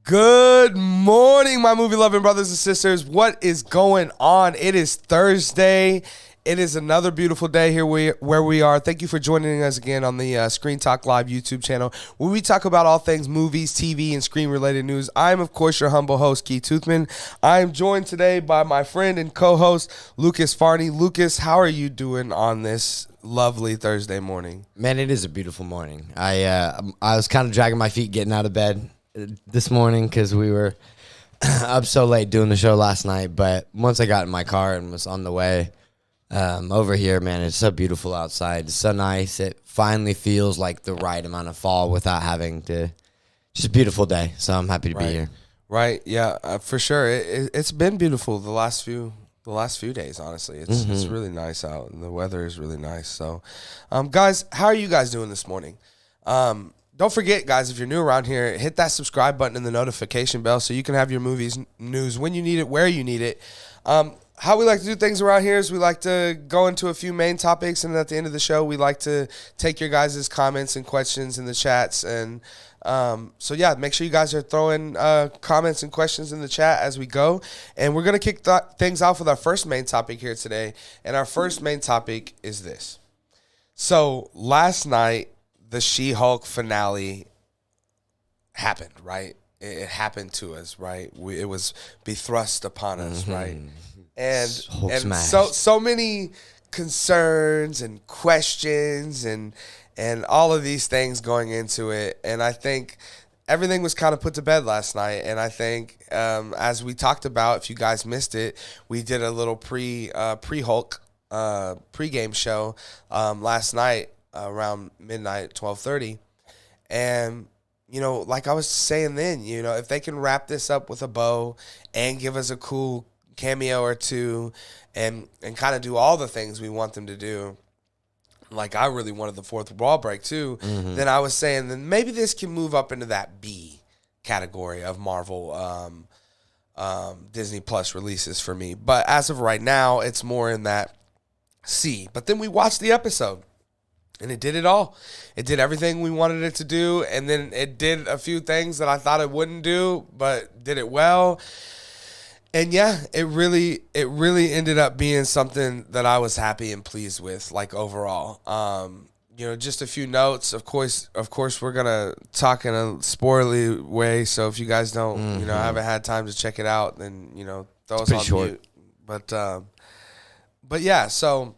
Good morning, my movie-loving brothers and sisters. What is going on? It is Thursday. It is another beautiful day here where we are. Thank you for joining us again on the Screen Talk Live YouTube channel, where we talk about all things movies, TV, and screen-related news. I'm, of course, your humble host, Keith Toothman. I am joined today by my friend and co-host, Lucas Farney. Lucas, how are you doing on this lovely Thursday morning? Man, it is a beautiful morning. I was kind of dragging my feet getting out of bed this morning because we were up so late doing the show last night. But once I got in my car and was on the way over here, man, it's so beautiful outside. It's so nice. It finally feels like the right amount of fall without having to. Just a beautiful day. So I'm happy to be here. Right. Yeah, for sure. It's been beautiful the last few days, honestly. It's really nice out, and the weather is really nice. So, guys, how are you guys doing this morning? Don't forget, guys, if you're new around here, hit that subscribe button and the notification bell so you can have your movies news when you need it, where you need it. How we like to do things around here is we like to go into a few main topics, and at the end of the show, we like to take your guys' comments and questions in the chats. And so, yeah, make sure you guys are throwing comments and questions in the chat as we go. And we're going to kick things off with our first main topic here today. And our first main topic is this. So last night, the She-Hulk finale happened, right? It happened to us, right? It was bethrust upon us, right? And so many concerns and questions and all of these things going into it. And I think everything was kind of put to bed last night. And I think as we talked about, if you guys missed it, we did a little pre-Hulk pregame show last night around midnight, 12:30. And, you know, like I was saying then, you know, if they can wrap this up with a bow and give us a cool cameo or two and kind of do all the things we want them to do, like I really wanted the fourth wall break too, then I was saying then maybe this can move up into that B category of Marvel Disney Plus releases for me. But as of right now, it's more in that C. But then we watched the episode. And it did it all. It did everything we wanted it to do. And then it did a few things that I thought it wouldn't do, but did it well. And yeah, it really ended up being something that I was happy and pleased with, like overall. You know, just a few notes. Of course, we're gonna talk in a spoilerly way. So if you guys don't, you know, haven't had time to check it out, then you know, throw us on mute. But yeah, so.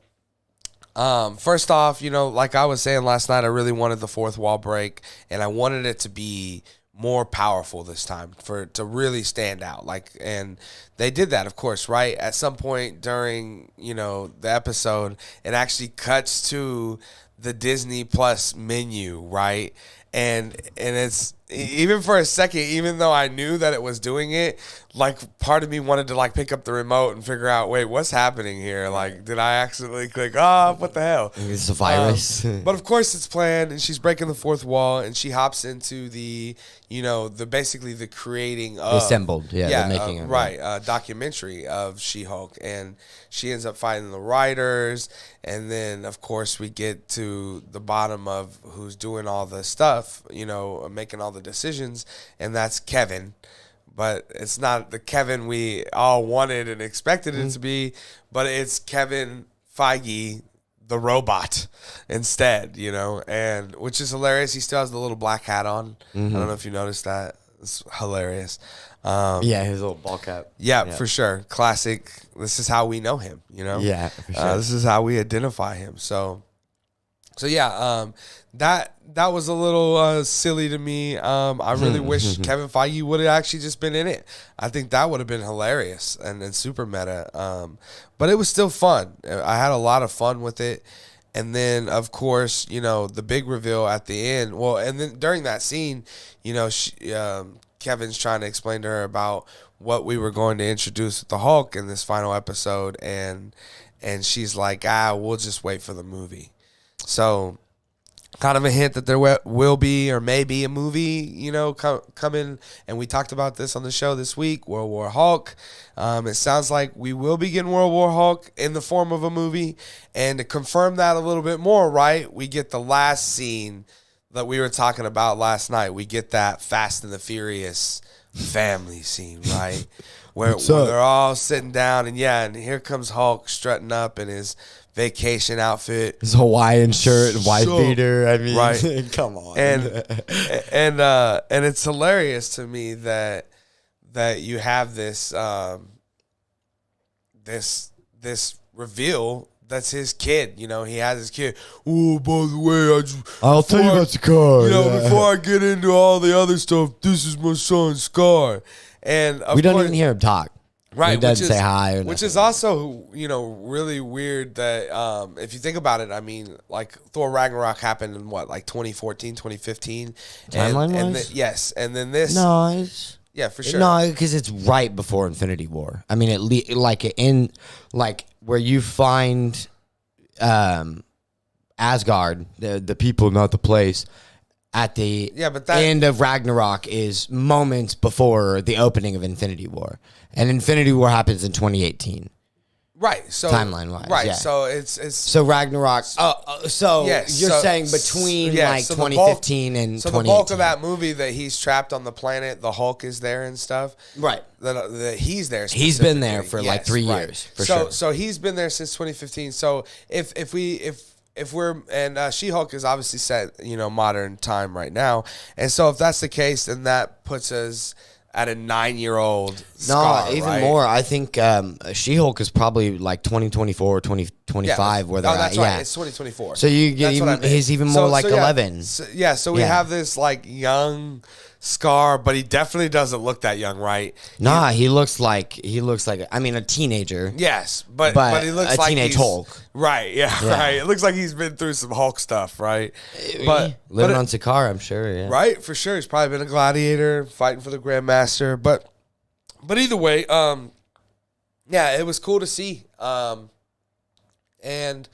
First off, you know, like I was saying last night, I really wanted the fourth wall break, and I wanted it to be more powerful this time for it to really stand out. Like, and they did that, of course, right? At some point during, you know, the episode, it actually cuts to the Disney Plus menu, right? And it's, even for a second, even though I knew that it was doing it, like part of me wanted to like pick up the remote and figure out, wait, what's happening here? Like, did I accidentally click, what the hell? It's a virus. But of course it's planned, and she's breaking the fourth wall, and she hops into the, you know, basically the creating of. Assembled, the making of. Right, documentary of She-Hulk, and she ends up finding the writers, and then of course we get to the bottom of who's doing all the stuff, you know, making all the decisions, and that's Kevin. But it's not the Kevin we all wanted and expected it to be, but it's Kevin Feige, the robot, instead, you know, and which is hilarious. He still has the little black hat on. I don't know if you noticed that. It's hilarious. Yeah, his little ball cap. Yeah, for sure. Classic. This is how we know him, you know? Yeah, for sure. This is how we identify him. So yeah, that was a little silly to me. I really wish Kevin Feige would have actually just been in it. I think that would have been hilarious and super meta. But it was still fun. I had a lot of fun with it. And then, of course, you know, the big reveal at the end. Well, and then during that scene, you know, Kevin's trying to explain to her about what we were going to introduce with the Hulk in this final episode. And she's like, we'll just wait for the movie. So kind of a hint that there will be or may be a movie, you know, coming. And we talked about this on the show this week, World War Hulk. It sounds like we will be getting World War Hulk in the form of a movie. And to confirm that a little bit more, right, we get the last scene that we were talking about last night. We get that Fast and the Furious family scene, right? Where they're all sitting down, and here comes Hulk strutting up in his vacation outfit, his Hawaiian shirt, wife beater. I mean, right? Come on. And it's hilarious to me that you have this this reveal. That's his kid, he has his kid. Oh, by the way, I'll tell you about the car. Before I get into all the other stuff, this is my son Scar, and we don't even hear him talk. Right, he doesn't say hi, or which is also really weird that if you think about it, I mean, like Thor Ragnarok happened in what, like 2014, 2015, timeline-wise. Yes, and then this, yeah, for sure, no, because it's right before Infinity War. I mean, where you find Asgard, the people, not the place, at the end of Ragnarok is moments before the opening of Infinity War. And Infinity War happens in 2018. Right. So timeline-wise. Right. Yeah. So it's so Ragnarok. You're saying between 2015 and 2018. So the bulk of that movie that he's trapped on the planet, the Hulk is there and stuff. Right. That he's there. He's been there for like 3 years. For sure. So he's been there since 2015. So if we're and She-Hulk is obviously set modern time right now, and so if that's the case, then that puts us at a 9-year-old Scar, no, even right? more. I think She-Hulk is probably like 2024 or 2025 where they're that's at. right. Yeah, it's 2024. So you get he's even more like 11. So we have this like young Scar, but he definitely doesn't look that young, right? Nah, he looks like I mean, a teenager. Yes, but he looks like teenage Hulk. Right, yeah, right. It looks like he's been through some Hulk stuff, right? But living on Sakaar, I'm sure, yeah. Right, for sure. He's probably been a gladiator, fighting for the Grandmaster, but either way, it was cool to see. And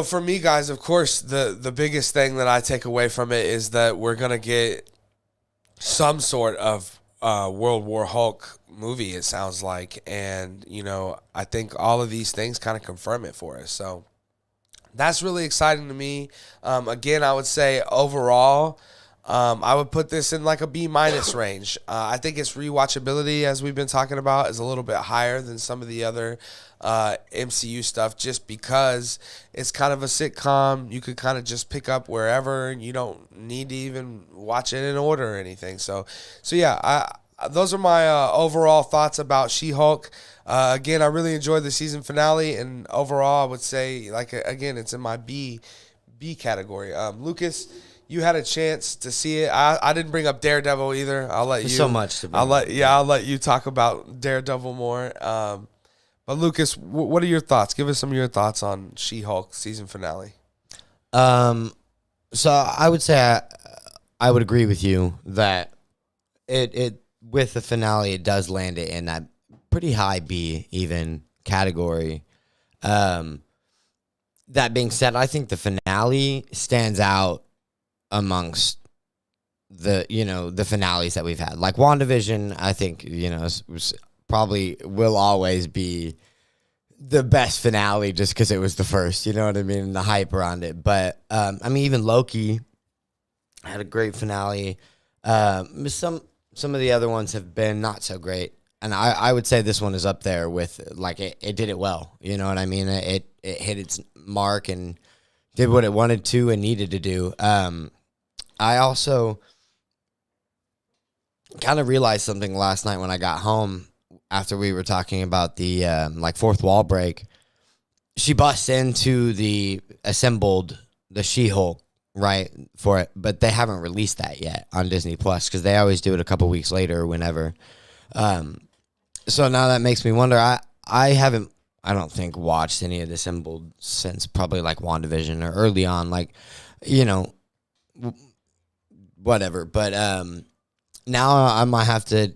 for me, guys, of course, the biggest thing that I take away from it is that we're going to get some sort of World War Hulk movie, it sounds like. And, I think all of these things kind of confirm it for us. So that's really exciting to me. Again, I would say overall, I would put this in like a B- range. I think its rewatchability, as we've been talking about, is a little bit higher than some of the other MCU stuff, just because it's kind of a sitcom. You could kind of just pick up wherever, and you don't need to even watch it in order or anything. So yeah, those are my overall thoughts about She-Hulk. Again, I really enjoyed the season finale, and overall, I would say, like, again, it's in my B category. Lucas, you had a chance to see it. I didn't bring up Daredevil either. I'll let you. So much to bring I'll let you talk about Daredevil more. But Lucas, what are your thoughts? Give us some of your thoughts on She-Hulk season finale. So I would say I would agree with you that it with the finale, it does land it in that pretty high B even category. That being said, I think the finale stands out amongst the finales that we've had. Like WandaVision, I think, probably will always be the best finale just because it was the first, you know what I mean? And the hype around it. But, even Loki had a great finale. Some of the other ones have been not so great. And I would say this one is up there with, like, it did it well. You know what I mean? It hit its mark and did what it wanted to and needed to do. I also kind of realized something last night when I got home after we were talking about the fourth wall break. She busts into the She-Hulk, right, for it, but they haven't released that yet on Disney Plus because they always do it a couple weeks later or whenever. So now that makes me wonder. I don't think watched any of the Assembled since probably like WandaVision or early on, whatever. But now I might have to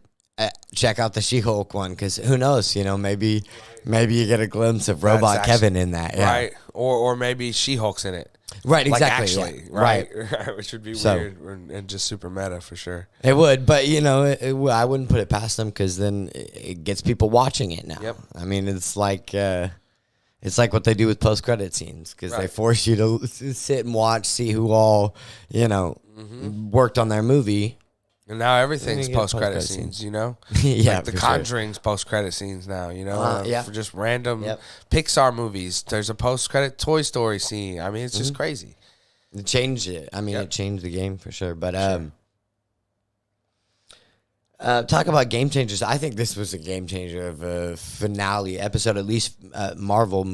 check out the She-Hulk one because who knows? Maybe you get a glimpse of Robot Kevin in that, yeah. Right? Or maybe She-Hulk's in it. Right, exactly. Like actually, yeah. right? Which would be weird and just super meta for sure. It would, but I wouldn't put it past them because then it gets people watching it now. Yep. I mean, it's like what they do with post-credit scenes because they force you to sit and watch, see who all worked on their movie. And now everything's You get post-credit post-credit scenes, you know? Yeah, like The for sure. Conjuring's post-credit scenes now, you know? Yeah. For just random Yep. Pixar movies. There's a post-credit Toy Story scene. I mean, it's just crazy. It changed it. I mean, Yep. it changed the game for sure. But talk about game changers. I think this was a game changer of a finale episode, at least Marvel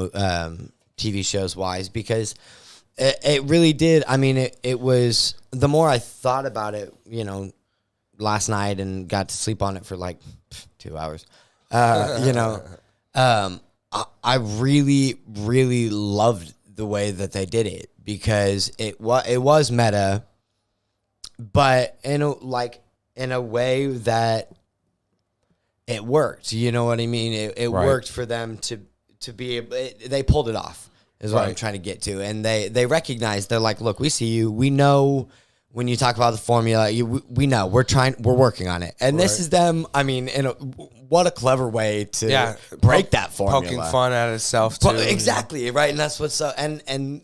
TV shows wise, because it really did. I mean, it was, the more I thought about it, you know, last night and got to sleep on it for like 2 hours, you know, I really, really loved the way that they did it, because it was meta, but in a way that it worked. You know what I mean? It Right. worked for them to be able, they pulled it off, is what I'm Right. trying to get to. And they recognize, they're like, look, we see you. We know when you talk about the formula, we know we're working on it. And this Right. is them. I mean, what a clever way to break that formula. Poking fun at itself, too. But exactly, right? And that's what's so, and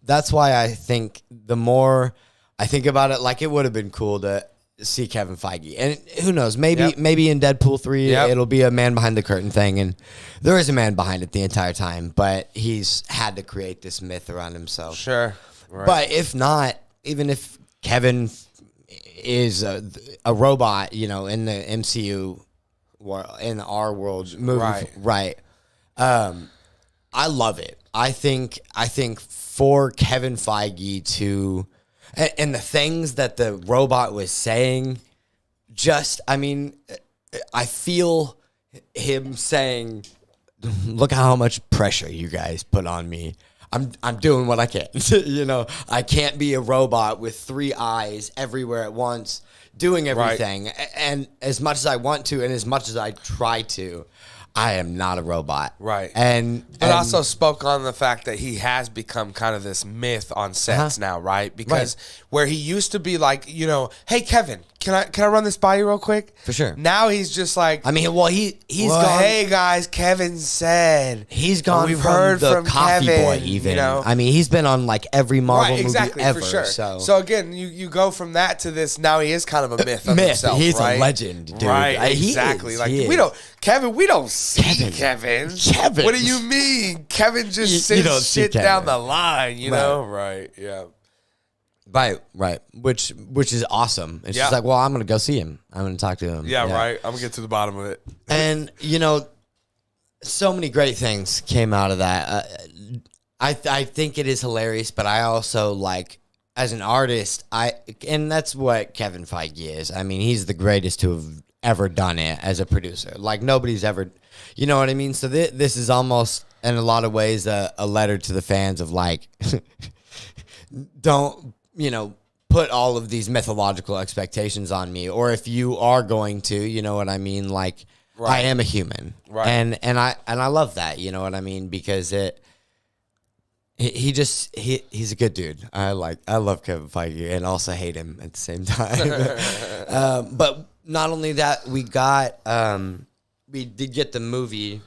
that's why I think the more I think about it, like, it would have been cool to see Kevin Feige. And who knows, maybe in Deadpool 3, it'll be a man behind the curtain thing, and there is a man behind it the entire time, but he's had to create this myth around himself. Sure. Right. But if not, even if Kevin is a robot, you know, in the MCU world, in our world, movie, right? I love it. I think for Kevin Feige to, and the things that the robot was saying, just, I mean, I feel him saying, look how much pressure you guys put on me. I'm doing what I can. You know, I can't be a robot with 3 eyes everywhere at once, doing everything. Right. And as much as I want to, and as much as I try to, I am not a robot. Right. And also spoke on the fact that he has become kind of this myth on sets now, right? Because where he used to be like, you know, hey, Kevin, can I run this by you real quick? For sure. Now he's just like, I mean, well, he's gone. Hey guys, Kevin said He's gone. We've from heard the from Coffee Kevin, Boy, even. You know? I mean, he's been on like every Marvel movie ever. For sure. So again, you go from that to this. Now he is kind of a myth of himself. He's right? a legend, dude. Right? He Exactly. is, Like he we is. don't, Kevin. We don't see Kevin. Kevin. What do you mean? Kevin just You don't sends see shit down Kevin. the line. You know? Right. Yeah. Right. Which is awesome. It's Yeah. just like, well, I'm gonna go see him. I'm gonna talk to him. Yeah. Right. I'm gonna get to the bottom of it. And you know, so many great things came out of that. I think it is hilarious, but I also like, as an artist, and that's what Kevin Feige is. I mean, he's the greatest to have ever done it as a producer. Like, nobody's ever, you know what I mean? So this is almost, in a lot of ways, a letter to the fans of like, don't, you know, put all of these mythological expectations on me. Or if you are going to, you know what I mean? Like, I am a human. Right. And I love that, you know what I mean? Because he's a good dude. I love Kevin Feige and also hate him at the same time. But not only that, we did get the movie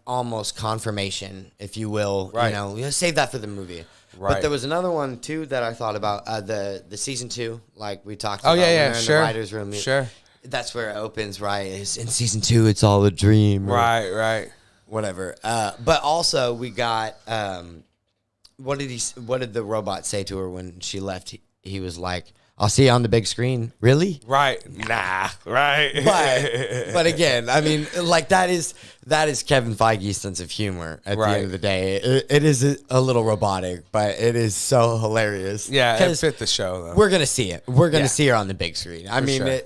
almost confirmation, if you will. Right. You know, save that for the movie. Right. But there was another one too that I thought about. The season 2, like we talked Oh about. yeah. when they're in Sure. the writers' room. Sure. That's where it opens. Right. It's in season 2. It's all a dream. Right. Whatever. But also we got. What did the robot say to her when she left? He was like, "I'll see you on the big screen." Really? Right. Nah. Right. But again, I mean, like that is Kevin Feige's sense of humor. At the end of the day, it is a little robotic, but it is so hilarious. Yeah, it fit the show though. We're gonna see it. We're gonna see her on the big screen. I mean, sure.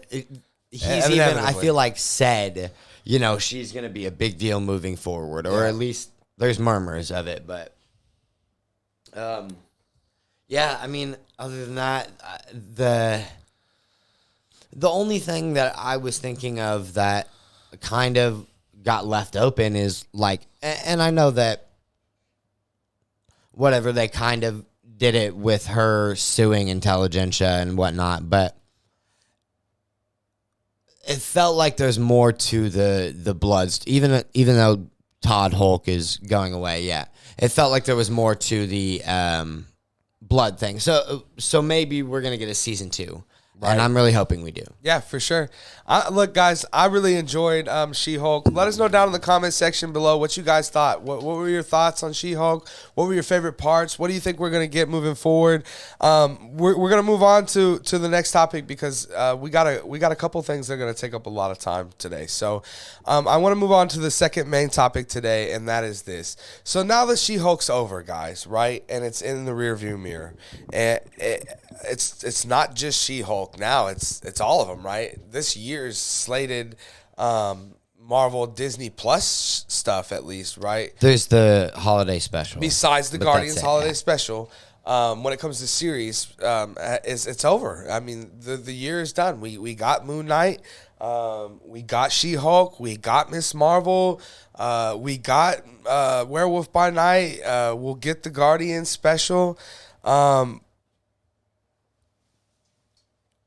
he's even, I feel like, said, you know, she's gonna be a big deal moving forward, or at least there's murmurs of it, but. Yeah, I mean, other than that, the only thing that I was thinking of that kind of got left open is like, and I know that whatever, they kind of did it with her suing Intelligentsia and whatnot, but it felt like there's more to the Bloods, even though Todd Hulk is going away. Yeah, it felt like there was more to the blood thing. So maybe we're gonna get a season 2. And I'm really hoping we do. Yeah, for sure. Look, guys, I really enjoyed She-Hulk. Let us know down in the comment section below what you guys thought. What were your thoughts on She-Hulk? What were your favorite parts? What do you think we're going to get moving forward? We're going to move on to the next topic because we got a couple things that are going to take up a lot of time today. So I want to move on to the second main topic today, and that is this. So now that She-Hulk's over, guys, right, and it's in the rearview mirror, and it's not just She-Hulk now. It's all of them, right? This year's slated Marvel Disney Plus stuff, at least, right? There's the holiday special. Besides the Guardians holiday special, when it comes to series, it's over. I mean, the year is done. We got Moon Knight, we got She-Hulk, we got Miss Marvel, we got Werewolf by Night. We'll get the Guardians special.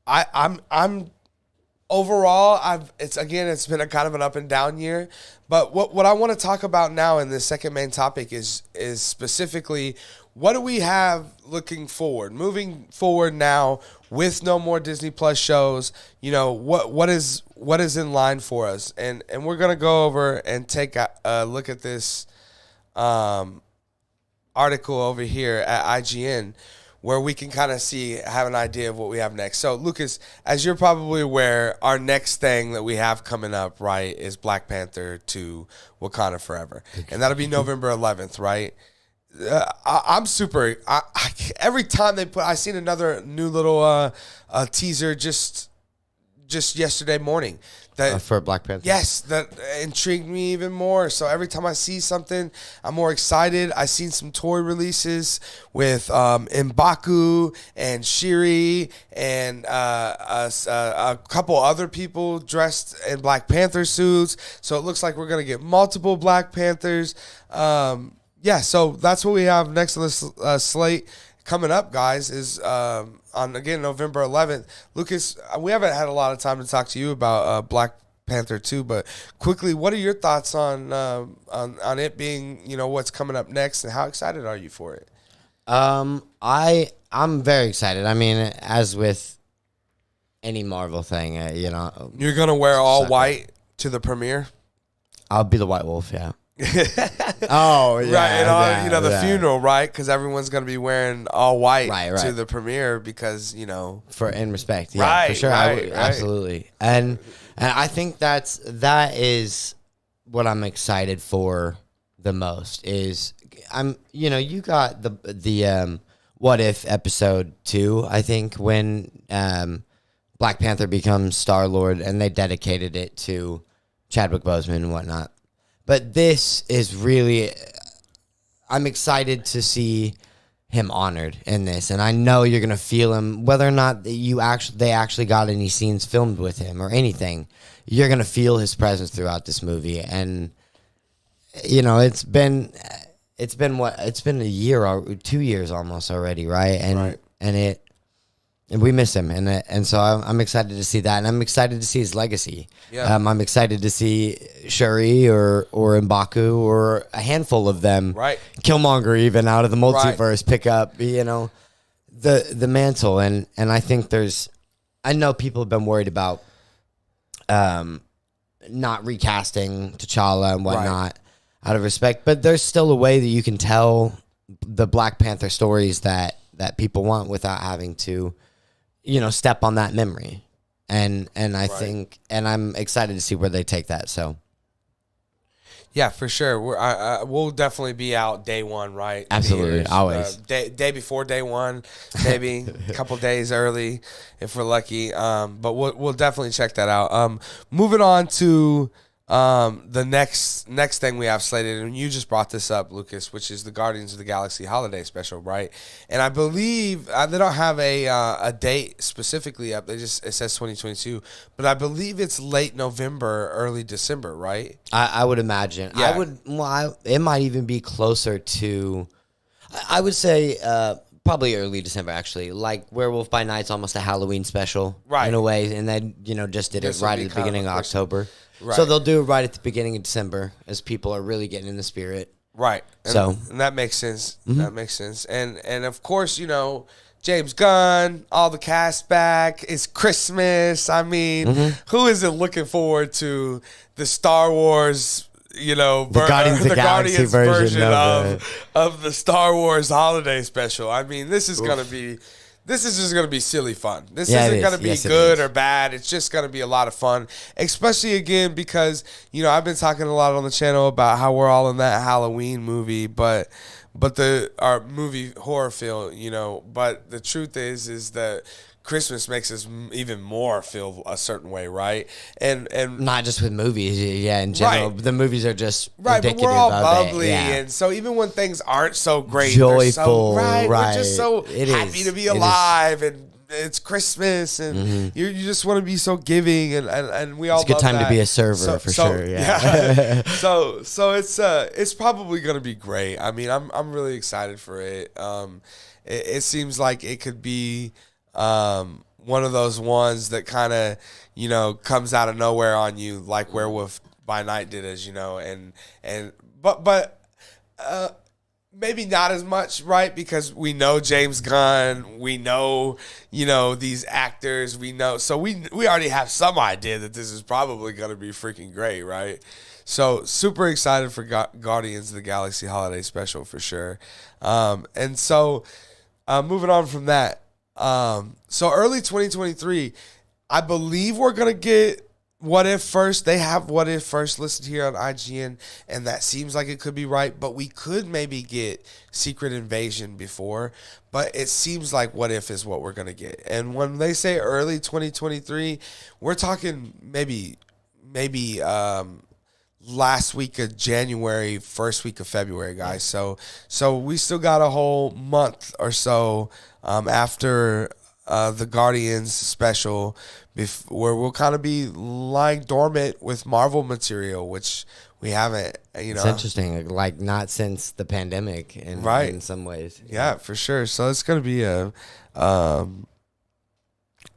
I'm overall, it's been a kind of an up and down year, but what I want to talk about now in this second main topic is specifically what do we have moving forward now with no more Disney Plus shows. You know, what is in line for us, and we're gonna go over and take a look at this article over here at IGN, where we can kind of have an idea of what we have next. So, Lucas, as you're probably aware, our next thing that we have coming up, right, is Black Panther 2 Wakanda Forever. And that'll be November 11th, right? I'm super... every time I seen another new little teaser just yesterday morning. For Black Panther? Yes, that intrigued me even more. So every time I see something, I'm more excited. I seen some toy releases with M'Baku and Shuri and a couple other people dressed in Black Panther suits. So it looks like we're going to get multiple Black Panthers. Yeah, so that's what we have next on the slate. Coming up, guys, is on again November 11th. Lucas, we haven't had a lot of time to talk to you about Black Panther 2, but quickly, what are your thoughts on it being, you know, what's coming up next, and how excited are you for it? I'm very excited. I mean, as with any Marvel thing, you know, you're gonna wear all white to the premiere. I'll be the White Wolf, yeah. Oh, yeah. Right, and the funeral, right? Because everyone's going to be wearing all white right. to the premiere because, you know. In respect, yeah, right, for sure. Right. Absolutely. And I think that is what I'm excited for the most is, you got the What If episode 2, I think, when Black Panther becomes Star-Lord, and they dedicated it to Chadwick Boseman and whatnot. But this is really, I'm excited to see him honored in this, and I know you're gonna feel him, whether or not they actually got any scenes filmed with him or anything. You're gonna feel his presence throughout this movie, and you know it's been a year or 2 years almost already, right? And we miss him, and so I'm excited to see that, and I'm excited to see his legacy. Yeah. I'm excited to see Shuri or M'Baku or a handful of them, right? Killmonger even out of the multiverse, pick up the mantle, and I think I know people have been worried about not recasting T'Challa and whatnot out of respect, but there's still a way that you can tell the Black Panther stories that people want without having to step on that memory. And I think, and I'm excited to see where they take that. So, yeah, for sure. We'll definitely be out day one, right? Absolutely, always. Day before day one, maybe a couple days early if we're lucky. But we'll definitely check that out. Moving on to the next thing we have slated, and you just brought this up, Lucas, which is the Guardians of the Galaxy holiday special, right? And I believe they don't have a date specifically up. It says 2022, but I believe it's late November, early December, right? I would imagine. Yeah. It might even be closer to. I would say probably early December, actually. Like Werewolf by Night's almost a Halloween special, right? In a way, and then just did it right at the beginning of October. Right. So they'll do it right at the beginning of December as people are really getting in the spirit. Right. And that makes sense. Mm-hmm. That makes sense. And of course, James Gunn, all the cast back. It's Christmas. I mean, who isn't looking forward to the Star Wars, the Guardians of the Galaxy version of the Star Wars holiday special? I mean, this is just gonna be silly fun. This isn't gonna be good or bad. It's just gonna be a lot of fun, especially again because I've been talking a lot on the channel about how we're all in that Halloween movie, but our movie horror film, But the truth is that Christmas makes us even more feel a certain way, right? And not just with movies, in general. Right. The movies are just right, indicative but we're all of bubbly, it. Yeah. and so even when things aren't so great, joyful, we're just so it happy is. to be alive, and it's Christmas, and you just want to be so giving, and we all. It's a good love time that. to be a server for sure. Yeah. So it's probably gonna be great. I mean, I'm really excited for it. It seems like it could be one of those ones that kind of comes out of nowhere on you, like Werewolf by Night did, as but maybe not as much, right? Because we know James Gunn, we know these actors, we know, so we already have some idea that this is probably going to be freaking great, right? So super excited for Guardians of the Galaxy Holiday Special for sure. And so moving on from that, so early 2023, I believe we're going to get What If first. They have What If first listed here on IGN, and that seems like it could be right, but we could maybe get Secret Invasion before, but it seems like What If is what we're going to get. And when they say early 2023, we're talking maybe last week of January, first week of February, guys. So we still got a whole month or so after the Guardians special, where we'll kind of be lying dormant with Marvel material, which we haven't. It's interesting, like not since the pandemic, in some ways. Yeah, for sure. So it's going to be a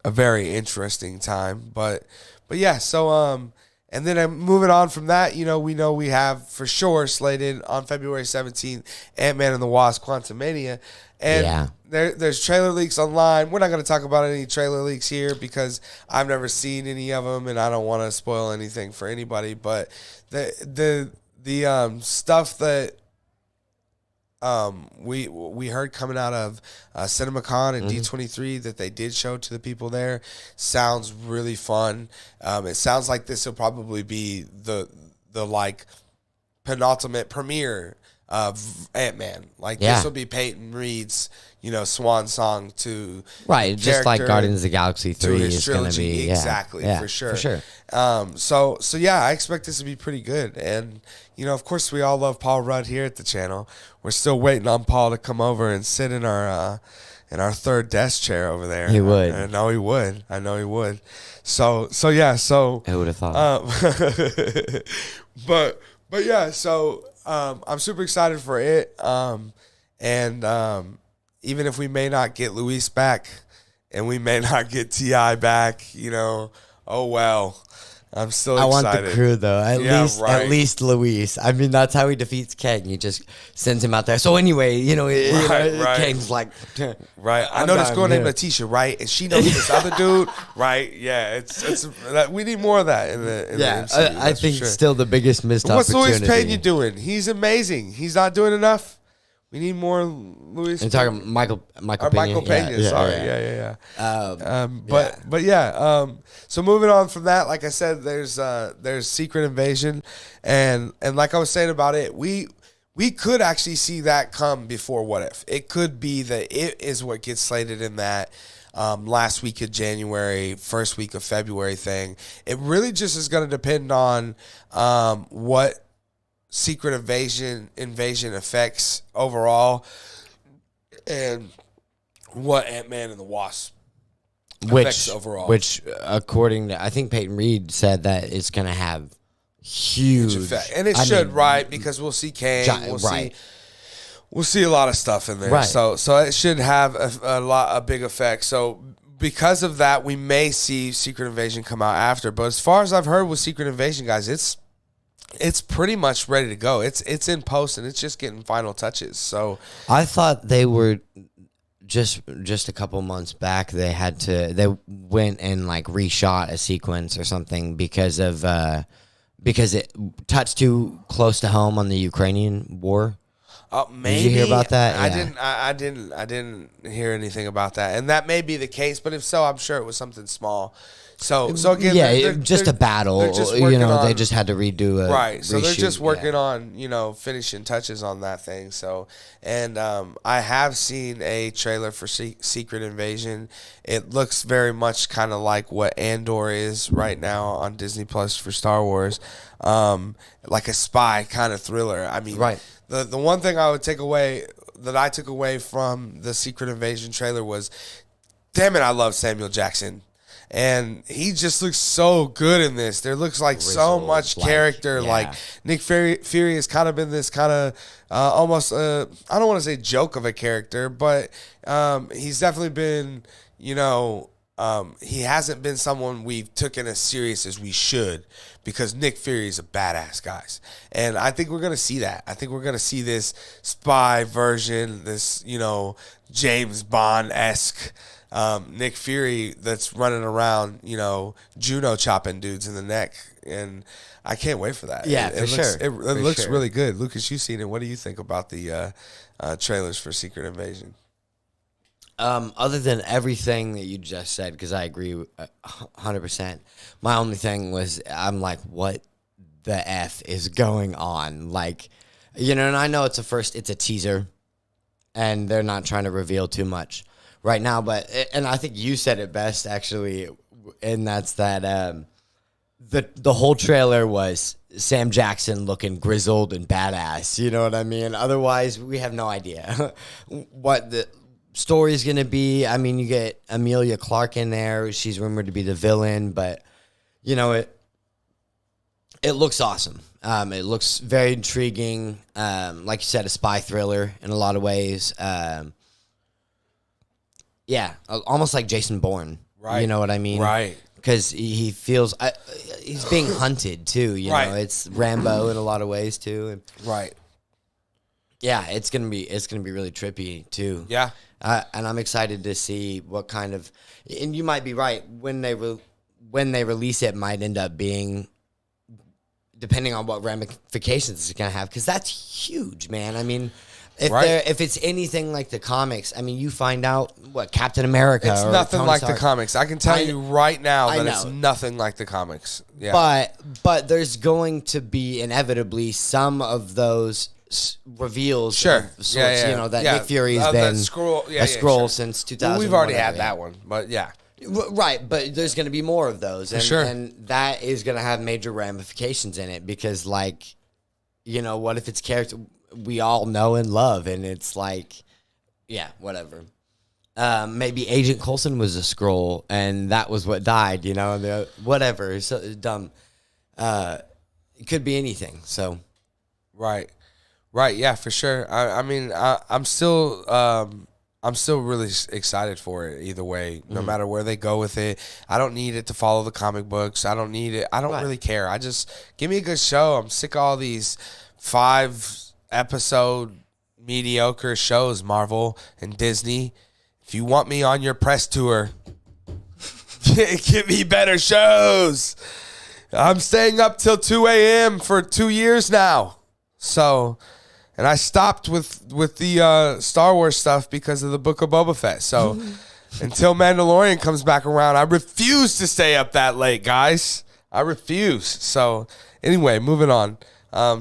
very interesting time, but yeah. So and then moving on from that, we know we have for sure slated on February 17th Ant-Man and the Wasp: Quantumania. And there's trailer leaks online. We're not going to talk about any trailer leaks here because I've never seen any of them, and I don't want to spoil anything for anybody. But the stuff that we heard coming out of CinemaCon and D23 that they did show to the people there sounds really fun. It sounds like this will probably be the like penultimate premiere of Ant-Man. Like this will be Peyton Reed's swan song to just like Guardians of the Galaxy 3 is going to be exactly for sure. So yeah, I expect this to be pretty good. And of course we all love Paul Rudd here at the channel. We're still waiting on Paul to come over and sit in our third desk chair over there. He would. I know he would. So yeah. So who would have thought? But yeah. So I'm super excited for it. And even if we may not get Luis back, and we may not get T.I. back, oh well. I'm still excited. I want the crew though. At least Luis. I mean, that's how he defeats Kang. He just sends him out there. So anyway, Kang's like, right. I know this girl named Letitia, right? And she knows this other dude, right? Yeah. It's we need more of that in the MCU, I think still the biggest missed opportunity. What's Luis Pena doing? He's amazing. He's not doing enough. We need more Luis. You're talking Michael Pena. Michael Pena. Sorry. Yeah. But yeah. So moving on from that, like I said, there's Secret Invasion, and like I was saying about it, we could actually see that come before What If. It could be that it is what gets slated in that last week of January, first week of February thing. It really just is going to depend on what Secret Invasion affects overall, and what Ant-Man and the Wasp affects overall. Which, according to, I think Peyton Reed said that it's going to have huge effect, and it should, right? Because we'll see Kang, we'll see a lot of stuff in there, right. So it should have a big effect. So because of that, we may see Secret Invasion come out after. But as far as I've heard with Secret Invasion, guys, it's pretty much ready to go. It's in post, and it's just getting final touches. So I thought they were just a couple months back, they went and like reshot a sequence or something because it touched too close to home on the Ukrainian war. Maybe. Did you hear about that? I didn't hear anything about that, and that may be the case. But if so, I'm sure it was something small. So again, just a battle. They just had to redo it. Right. So they're just working on finishing touches on that thing. So and I have seen a trailer for Secret Invasion. It looks very much kind of like what Andor is right now on Disney Plus for Star Wars, like a spy kind of thriller. I mean, right. The one thing I took away from the Secret Invasion trailer was, damn it, I love Samuel Jackson. And he just looks so good in this. There looks like so much character. Like Nick Fury has kind of been this kind of almost, I don't want to say joke of a character, but he's definitely been, he hasn't been someone we've taken as serious as we should, because Nick Fury is a badass, guys. And I think we're going to see that. I think we're going to see this spy version, this, James Bond-esque Nick Fury that's running around, Juno chopping dudes in the neck. And I can't wait for that. Yeah, It looks really good. Lucas, you've seen it. What do you think about the trailers for Secret Invasion? Other than everything that you just said, because I agree 100%, my only thing was I'm like, what the F is going on? Like, and I know it's a teaser, and they're not trying to reveal too much right now, and I think you said it best, actually, and that's that the whole trailer was Sam Jackson looking grizzled and badass, you know what I mean? Otherwise, we have no idea what the story's gonna be. I mean, you get Emilia Clarke in there. She's rumored to be the villain, but it looks awesome. It looks very intriguing. Like you said, a spy thriller in a lot of ways. Almost like Jason Bourne. Right. You know what I mean? Right. Because he feels he's being hunted too. Right. It's Rambo in a lot of ways too. And right. Yeah, it's gonna be really trippy too. Yeah. And I'm excited to see what kind of. And you might be right, when they release it, might end up being, depending on what ramifications it's gonna have, because that's huge, man. I mean, if it's anything like the comics, I mean, you find out what Captain America. It's nothing like the comics. I can tell you right now that it's nothing like the comics. Yeah. But there's going to be inevitably some of those reveals, sure, that Nick Fury has been a Skrull since 2000. Well, we've already had that one, but yeah, right. But there's going to be more of those, and, sure, and that is going to have major ramifications in it, because, like, what if it's character we all know and love, and it's like, whatever. Maybe Agent Coulson was a Skrull, and that was what died. Whatever. So dumb. It could be anything. So, right. Right, yeah, for sure. I mean, I'm still really excited for it either way, no matter where they go with it. I don't need it to follow the comic books. I don't need it. I don't really care. I just give me a good show. I'm sick of all these 5-episode mediocre shows, Marvel and Disney. If you want me on your press tour, give me better shows. I'm staying up till 2 a.m. for 2 years now. So. And I stopped with the Star Wars stuff because of the Book of Boba Fett. So until Mandalorian comes back around, I refuse to stay up that late, guys. I refuse. So anyway, moving on.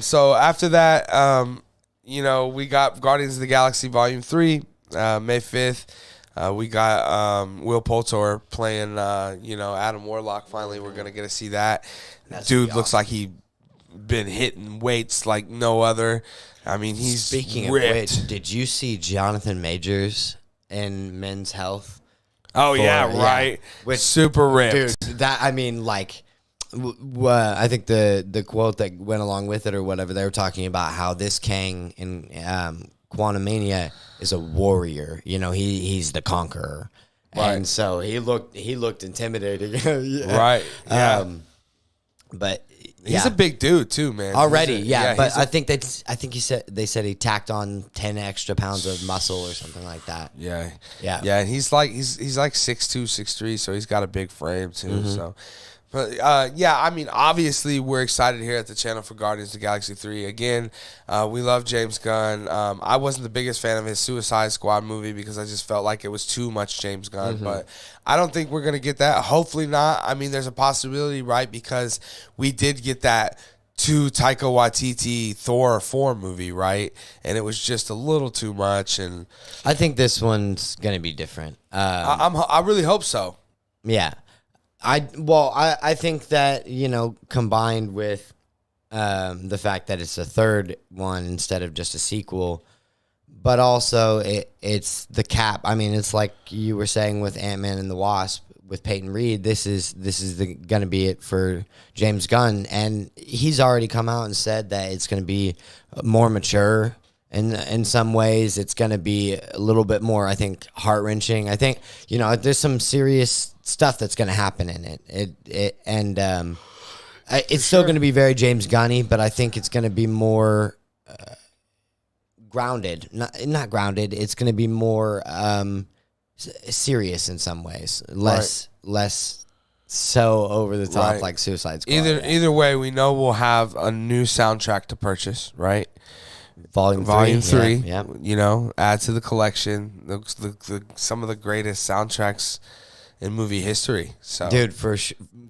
So after that, we got Guardians of the Galaxy Volume 3, May 5th. We got Will Poulter playing, Adam Warlock. Finally, we're going to get to see that. Dude looks like he been hitting weights like no other. I mean, he's Speaking ripped. Of which, did you see Jonathan Majors in Men's Health? Oh, right. Which, super ripped. Dude, that, I mean, like, I think the quote that went along with it or whatever, they were talking about how this Kang in Quantumania is a warrior. He's the conqueror. Right. And so he looked intimidating. Right. Yeah. But He's a big dude too, man. Already, but I think they said he tacked on 10 extra pounds of muscle or something like that. Yeah. And he's like 6'2", 6'3", so he's got a big frame too. So, but I mean, obviously we're excited here at the channel for Guardians of the Galaxy 3. Again, we love James Gunn. I wasn't the biggest fan of his Suicide Squad movie because I just felt like it was too much James Gunn. But I don't think we're gonna get that. Hopefully not. I mean, there's a possibility, right? Because we did get that Taika Waititi Thor 4 movie, right? And it was just a little too much. And I think this one's gonna be different. I really hope so. Yeah. I think that, combined with the fact that it's a third one instead of just a sequel, but also it's the cap. I mean, it's like you were saying with Ant-Man and the Wasp with Peyton Reed. This is going to be it for James Gunn, and he's already come out and said that it's going to be more mature. And in some ways, it's going to be a little bit more, I think, heart-wrenching. I think, there's some serious stuff that's going to happen in it. It's still going to be very James Gunn-y, but I think it's going to be more grounded. Not grounded. It's going to be more serious in some ways. Less so over the top like Suicide Squad. Either way, we know we'll have a new soundtrack to purchase, right? Volume 3, yeah. Add to the collection. Some of the greatest soundtracks in movie history. So, dude, for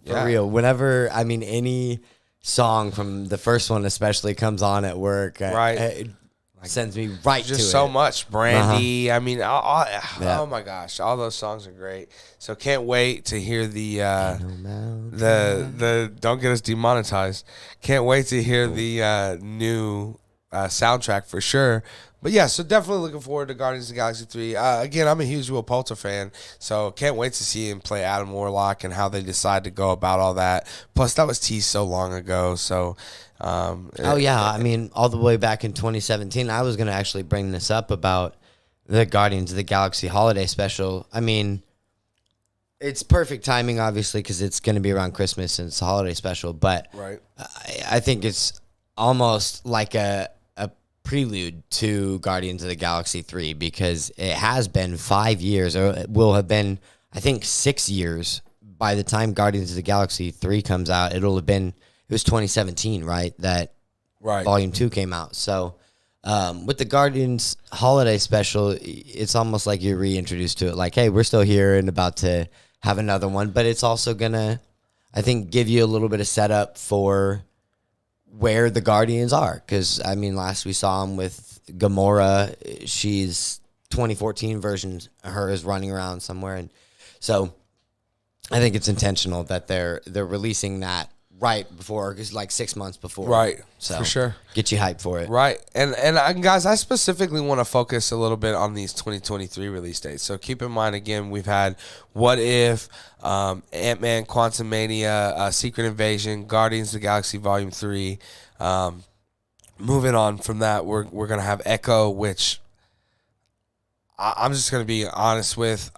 real. Whenever any song from the first one, especially, comes on at work, it sends me right to it. Just so much. Brandy. I mean, oh my gosh, all those songs are great. So can't wait to hear the don't get us demonetized. Can't wait to hear the new soundtrack for sure. But yeah, so definitely looking forward to Guardians of the Galaxy 3. Again, I'm a huge Will Poulter fan, so can't wait to see him play Adam Warlock and how they decide to go about all that. Plus, that was teased so long ago. So, all the way back in 2017, I was going to actually bring this up about the Guardians of the Galaxy holiday special. I mean, it's perfect timing, obviously, because it's going to be around Christmas and it's a holiday special. But I think it's almost like a prelude to Guardians of the Galaxy 3 because it has been 5 years, or it will have been, I think, 6 years by the time Guardians of the Galaxy 3 comes out. It was 2017, right? That Volume 2 came out. So with the Guardians holiday special, it's almost like you're reintroduced to it. Like, hey, we're still here and about to have another one. But it's also going to, I think, give you a little bit of setup for where the Guardians are. Because, last we saw them with Gamora. She's 2014 version of her is running around somewhere. And so I think it's intentional that they're releasing that right before, because like 6 months before. Right, so for sure. Get you hyped for it. Right. And guys, I specifically want to focus a little bit on these 2023 release dates. So keep in mind, again, we've had What If, Ant-Man, Quantumania, Secret Invasion, Guardians of the Galaxy Volume 3. Moving on from that, we're going to have Echo, which I'm just going to be honest with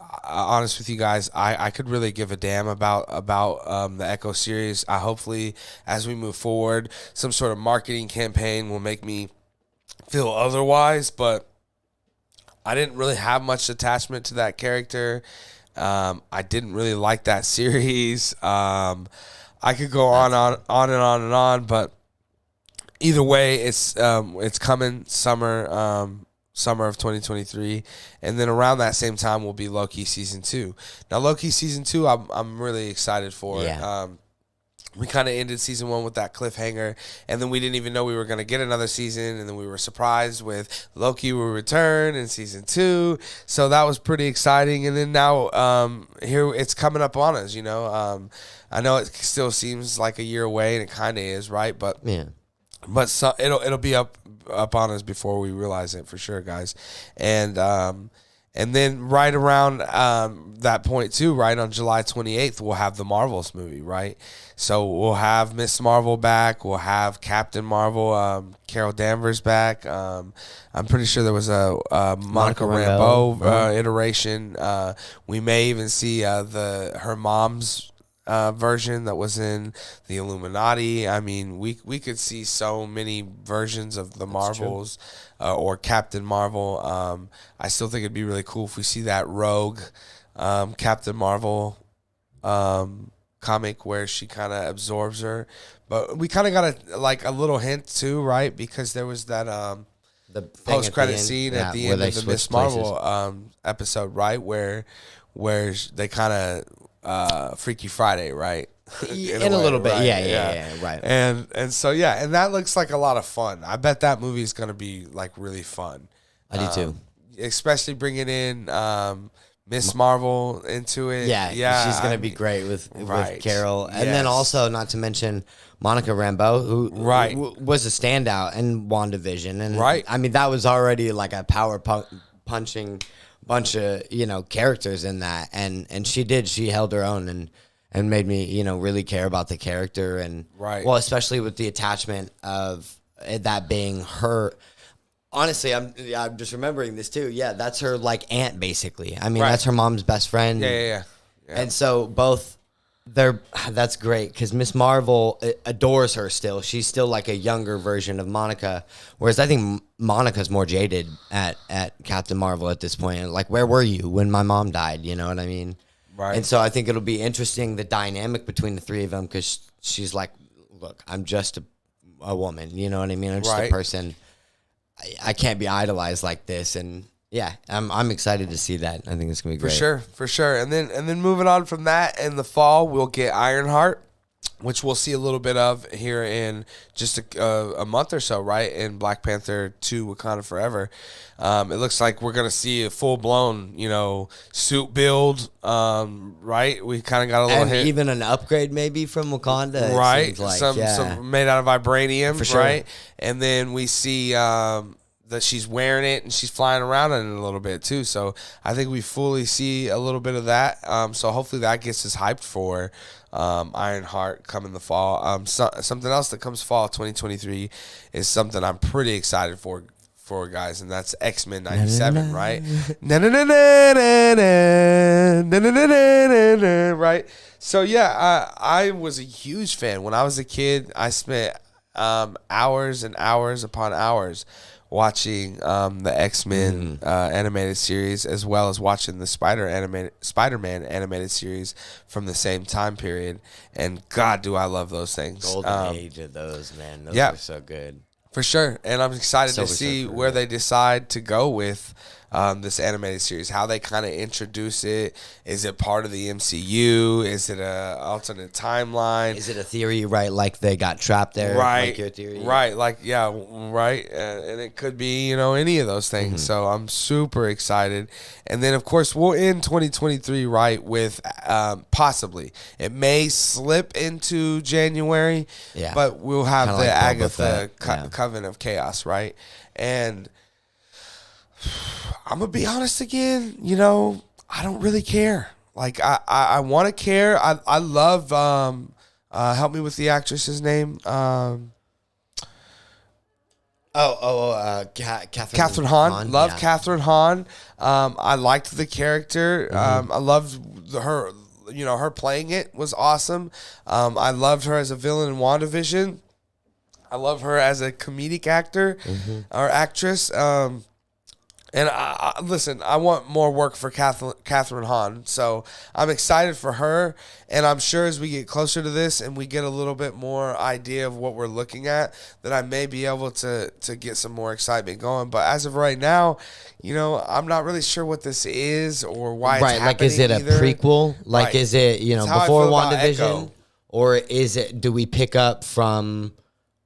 you guys. I could really give a damn about the Echo series. Hopefully, as we move forward, some sort of marketing campaign will make me feel otherwise. But I didn't really have much attachment to that character. I didn't really like that series. I could go on and on, but either way, it's coming summer of 2023, and then around that same time will be Loki season 2. Now, Loki season 2, I'm really excited for. Yeah. We kind of ended season 1 with that cliffhanger, and then we didn't even know we were going to get another season, and then we were surprised with Loki will return in season 2. So that was pretty exciting, and then now here it's coming up on us. I know it still seems like a year away, and it kind of is, right? But yeah. But so it'll be up on us before we realize it, for sure, guys. And then right around that point too, right on July 28th, we'll have the Marvels movie, right? So we'll have Miss Marvel back. We'll have Captain Marvel, Carol Danvers back. I'm pretty sure there was a Monica Rambeau iteration. We may even see her mom's version that was in the Illuminati. I mean, we could see so many versions of the Marvels or Captain Marvel. I still think it'd be really cool if we see that Rogue Captain Marvel comic where she kind of absorbs her. But we kind of got a little hint too, right? Because there was that the post credit scene at the end of the Miss Marvel episode, right? Where they kind of Freaky Friday, right? In a little bit, right? Yeah, right. And so and that looks like a lot of fun. I bet that movie is gonna be like really fun. I do too. Especially bringing in Miss Marvel into it. Yeah, she's gonna be great with Carol, and then also not to mention Monica Rambeau, who was a standout in WandaVision, and I mean that was already like a power punching bunch of characters in that, and she held her own and made me really care about the character, and well, especially with the attachment of that being her. Honestly, I'm just remembering this too. Yeah, that's her like aunt basically. I mean, that's her mom's best friend. Yeah. And so that's great because Miss Marvel adores her still. She's still like a younger version of Monica, whereas I think Monica's more jaded at Captain Marvel at this point. Like, where were you when my mom died? You know what I mean? Right. And so I think it'll be interesting the dynamic between the three of them because she's like, look, I'm just a woman. You know what I mean? I'm just a person. I can't be idolized like this, and I'm excited to see that. I think it's gonna be great for sure. And then moving on from that, in the fall we'll get Ironheart, which we'll see a little bit of here in just a month or so, right? In Black Panther 2: Wakanda Forever. It looks like we're gonna see a full blown suit build, right? We kind of got a little hint. Even an upgrade maybe from Wakanda, right? Some made out of vibranium, for sure. Right? And then we see that she's wearing it and she's flying around in it a little bit too. So I think we fully see a little bit of that. So hopefully that gets us hyped for Ironheart coming the fall. Something else that comes fall 2023 is something I'm pretty excited for guys, and that's X-Men 97, right? Right? So I was a huge fan. When I was a kid, I spent hours and hours upon hours watching the X-Men animated series, as well as watching the Spider-Man animated series from the same time period. And God, do I love those things. Golden age of those, man. Those were so good. For sure. And I'm excited to see where they decide to go with this animated series, how they kind of introduce it. Is it part of the MCU? Is it a alternate timeline? Is it a theory, right? Like they got trapped there, right? Like your theory, right? Like right. And it could be any of those things. Mm-hmm. So I'm super excited. And then of course we'll end 2023 right with possibly it may slip into January, but we'll have kinda the like Agatha Coven of Chaos, right? And I'm gonna be honest again. I don't really care. Like I want to care. I love. Help me with the actress's name. Catherine Hahn. Love Catherine Hahn. I liked the character. Mm-hmm. I loved her. Her playing it was awesome. I loved her as a villain in WandaVision. I love her as a comedic actor or actress. And listen, I want more work for Catherine Hahn, so I'm excited for her. And I'm sure as we get closer to this and we get a little bit more idea of what we're looking at, that I may be able to get some more excitement going. But as of right now, I'm not really sure what this is or why it's happening. Like, is it a prequel? Like, is it before WandaVision, or is it? Do we pick up from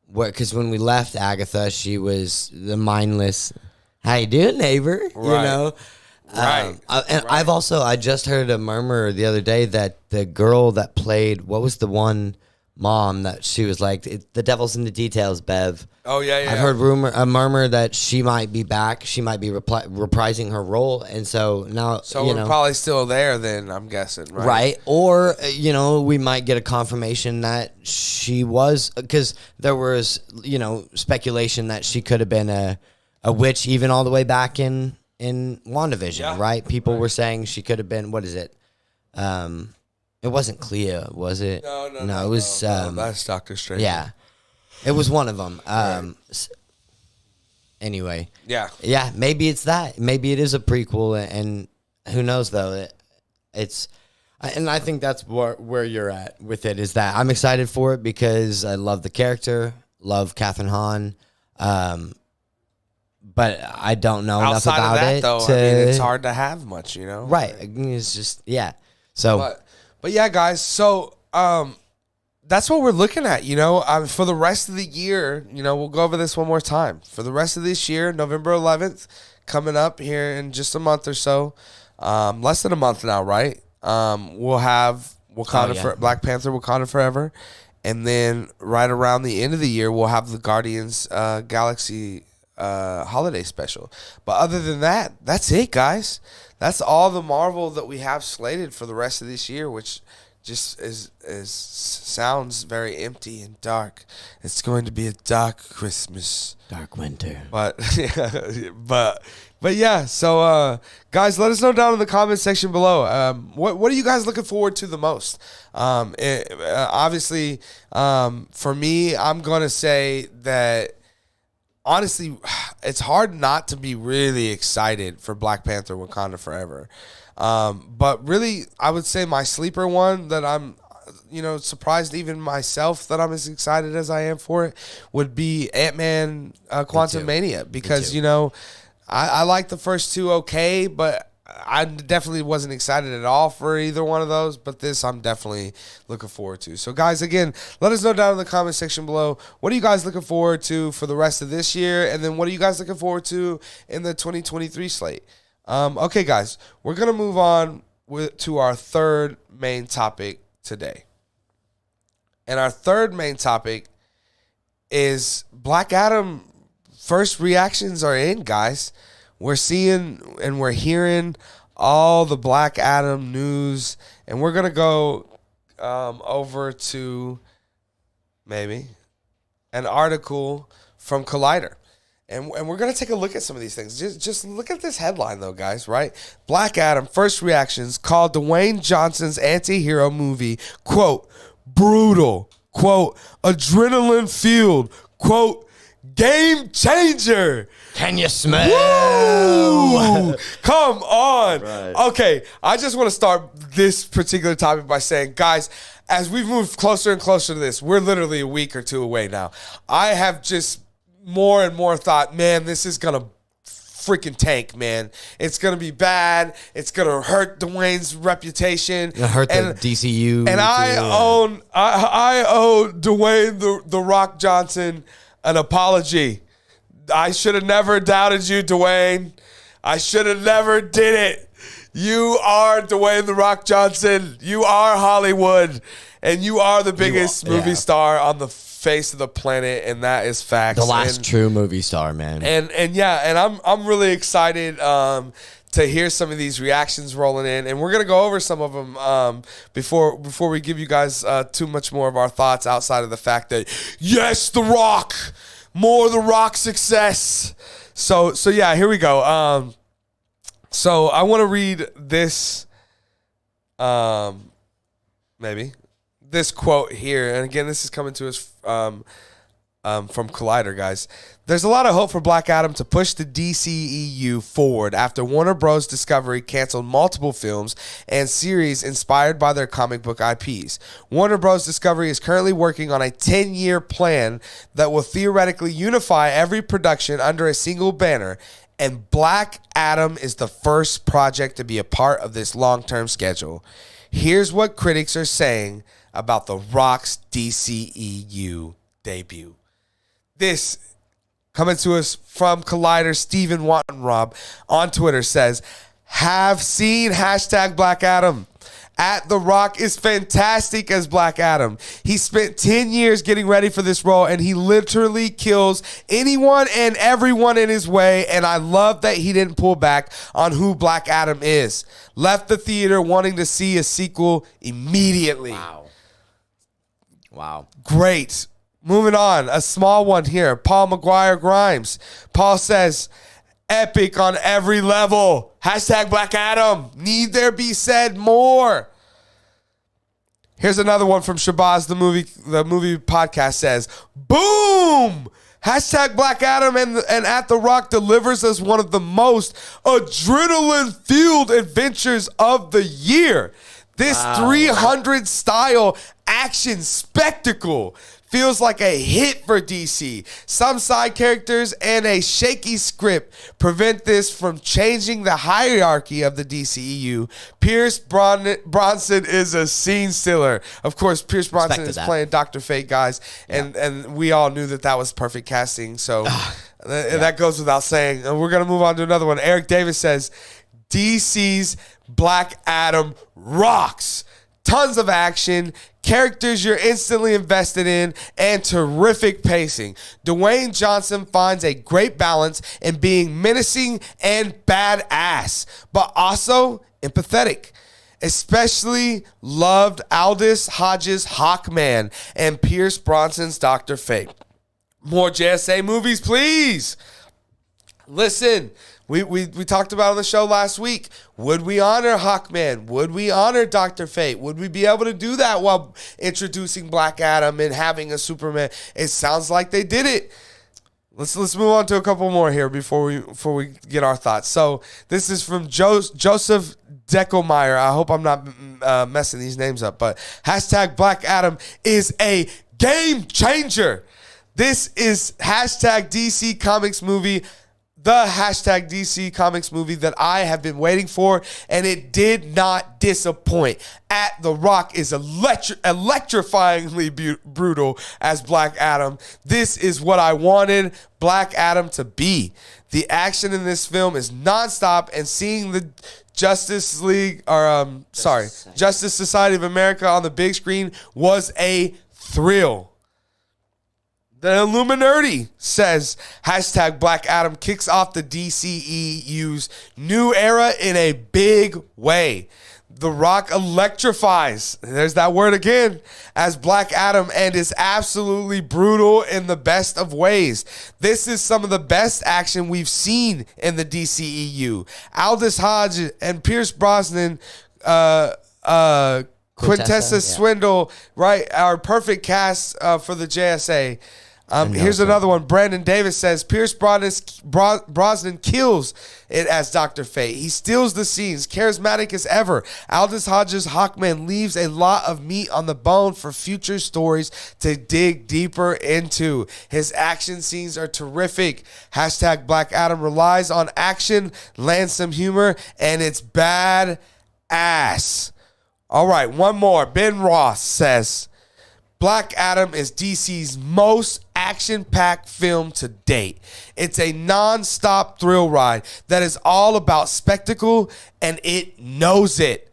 what? Because when we left Agatha, she was the mindless. How you doing, neighbor? Right. I just heard a murmur the other day that the girl that played, what was the one mom that she was like, the devil's in the details, Bev. Oh yeah. I've heard a murmur that she might be back. She might be reprising her role, and so now. So we're probably still there then, I'm guessing, right? Right, or we might get a confirmation that she was, because there was speculation that she could have been a witch even all the way back in WandaVision, right? People were saying she could have been, what is it? It wasn't Clea, was it? No. It was. No, that's Doctor Strange. Yeah, it was one of them. Anyway. Yeah. Maybe it's that. Maybe it is a prequel, and who knows though? And I think that's where you're at with it. Is that I'm excited for it because I love the character, love Catherine Hahn. But I don't know enough Outside about of that, it. though, I mean, it's hard to have much, you know. Right. It's just So. But yeah, guys. So that's what we're looking at, you know. For the rest of the year, you know, we'll go over this one more time. For the rest of this year, November 11th, coming up here in just a month or so, less than a month now, right? We'll have Wakanda Black Panther, Wakanda Forever, and then right around the end of the year, we'll have the Guardians Galaxy holiday special. But other than that, that's it, guys. That's all the Marvel that we have slated for the rest of this year, which just sounds very empty and dark. It's going to be a dark Christmas, dark winter. But yeah. So guys, let us know down in the comment section below. What are you guys looking forward to the most? Obviously, for me, I'm gonna say that. Honestly, it's hard not to be really excited for Black Panther Wakanda Forever. But really, I would say my sleeper one that I'm, surprised even myself that I'm as excited as I am for it would be Ant-Man Quantumania. Because, I like the first two okay, but I definitely wasn't excited at all for either one of those, but this I'm definitely looking forward to. So, guys, again, let us know down in the comment section below, what are you guys looking forward to for the rest of this year, and then what are you guys looking forward to in the 2023 slate? Okay, guys, we're going to move on to our third main topic today. And our third main topic is Black Adam. First reactions are in, guys. We're seeing and we're hearing all the Black Adam news, and we're going to go over to maybe an article from Collider. And we're going to take a look at some of these things. Just look at this headline, though, guys, right? Black Adam, first reactions, called Dwayne Johnson's anti-hero movie, quote, brutal, quote, adrenaline-fueled, quote, game changer. Can you smell? Woo! Come on. Right. Okay, I just want to start this particular topic by saying, guys, as we've moved closer and closer to this, we're literally a week or two away now. I have just more and more thought, man, this is going to freaking tank, man. It's going to be bad. It's going to hurt Dwayne's reputation. It's going to hurt the DCU. And I owe Dwayne the Rock Johnson an apology. I should have never doubted you, Dwayne. I should have never did it. You are Dwayne The Rock Johnson. You are Hollywood. And you are the biggest movie star on the face of the planet, and that is facts. The last true movie star, man. And I'm really excited to hear some of these reactions rolling in, and we're gonna go over some of them before we give you guys too much more of our thoughts outside of the fact that yes, The Rock, more The Rock success. So yeah, here we go. So I want to read this, maybe this quote here, and again, this is coming to us from Collider, guys. There's a lot of hope for Black Adam to push the DCEU forward after Warner Bros. Discovery canceled multiple films and series inspired by their comic book IPs. Warner Bros. Discovery is currently working on a 10-year plan that will theoretically unify every production under a single banner, and Black Adam is the first project to be a part of this long-term schedule. Here's what critics are saying about The Rock's DCEU debut. This, coming to us from Collider, Steven Wattenrob on Twitter says, have seen hashtag Black Adam. At The Rock is fantastic as Black Adam. He spent 10 years getting ready for this role, and he literally kills anyone and everyone in his way, and I love that he didn't pull back on who Black Adam is. Left the theater wanting to see a sequel immediately. Wow. Great. Moving on, a small one here. Paul McGuire Grimes. Paul says, epic on every level. Hashtag Black Adam. Need there be said more. Here's another one from Shabazz, the movie podcast says, boom! Hashtag Black Adam and At The Rock delivers us one of the most adrenaline-fueled adventures of the year. This 300 style action spectacle feels like a hit for DC. Some side characters and a shaky script prevent this from changing the hierarchy of the DCEU. Pierce Bronson is a scene stealer. Of course, Pierce Bronson is playing Dr. Fate, guys, and we all knew that was perfect casting. So that goes without saying. And we're going to move on to another one. Eric Davis says, DC's Black Adam rocks. Tons of action, characters you're instantly invested in, and terrific pacing. Dwayne Johnson finds a great balance in being menacing and badass, but also empathetic. Especially loved Aldous Hodges' Hawkman and Pierce Bronson's Dr. Fate. More JSA movies, please. Listen, we talked about on the show last week. Would we honor Hawkman? Would we honor Dr. Fate? Would we be able to do that while introducing Black Adam and having a Superman? It sounds like they did it. Let's move on to a couple more here before we get our thoughts. So this is from Joseph Deckelmeyer. I hope I'm not messing these names up, but hashtag Black Adam is a game changer. This is hashtag DC Comics movie. The hashtag DC Comics movie that I have been waiting for, and it did not disappoint. At The Rock is electrifyingly brutal as Black Adam. This is what I wanted Black Adam to be. The action in this film is nonstop, and seeing the Justice Society of America on the big screen was a thrill. The Illuminati says hashtag Black Adam kicks off the DCEU's new era in a big way. The Rock electrifies, there's that word again, as Black Adam and is absolutely brutal in the best of ways. This is some of the best action we've seen in the DCEU. Aldous Hodge and Pierce Brosnan, Quintessa Swindle, right, our perfect cast for the JSA. Here's another one. Brandon Davis says, Pierce Brosnan kills it as Dr. Fate. He steals the scenes, charismatic as ever. Aldous Hodges' Hawkman leaves a lot of meat on the bone for future stories to dig deeper into. His action scenes are terrific. Hashtag Black Adam relies on action, lands some humor, and it's bad ass. All right, one more. Ben Ross says, Black Adam is DC's most action-packed film to date. It's a non-stop thrill ride that is all about spectacle, and it knows it.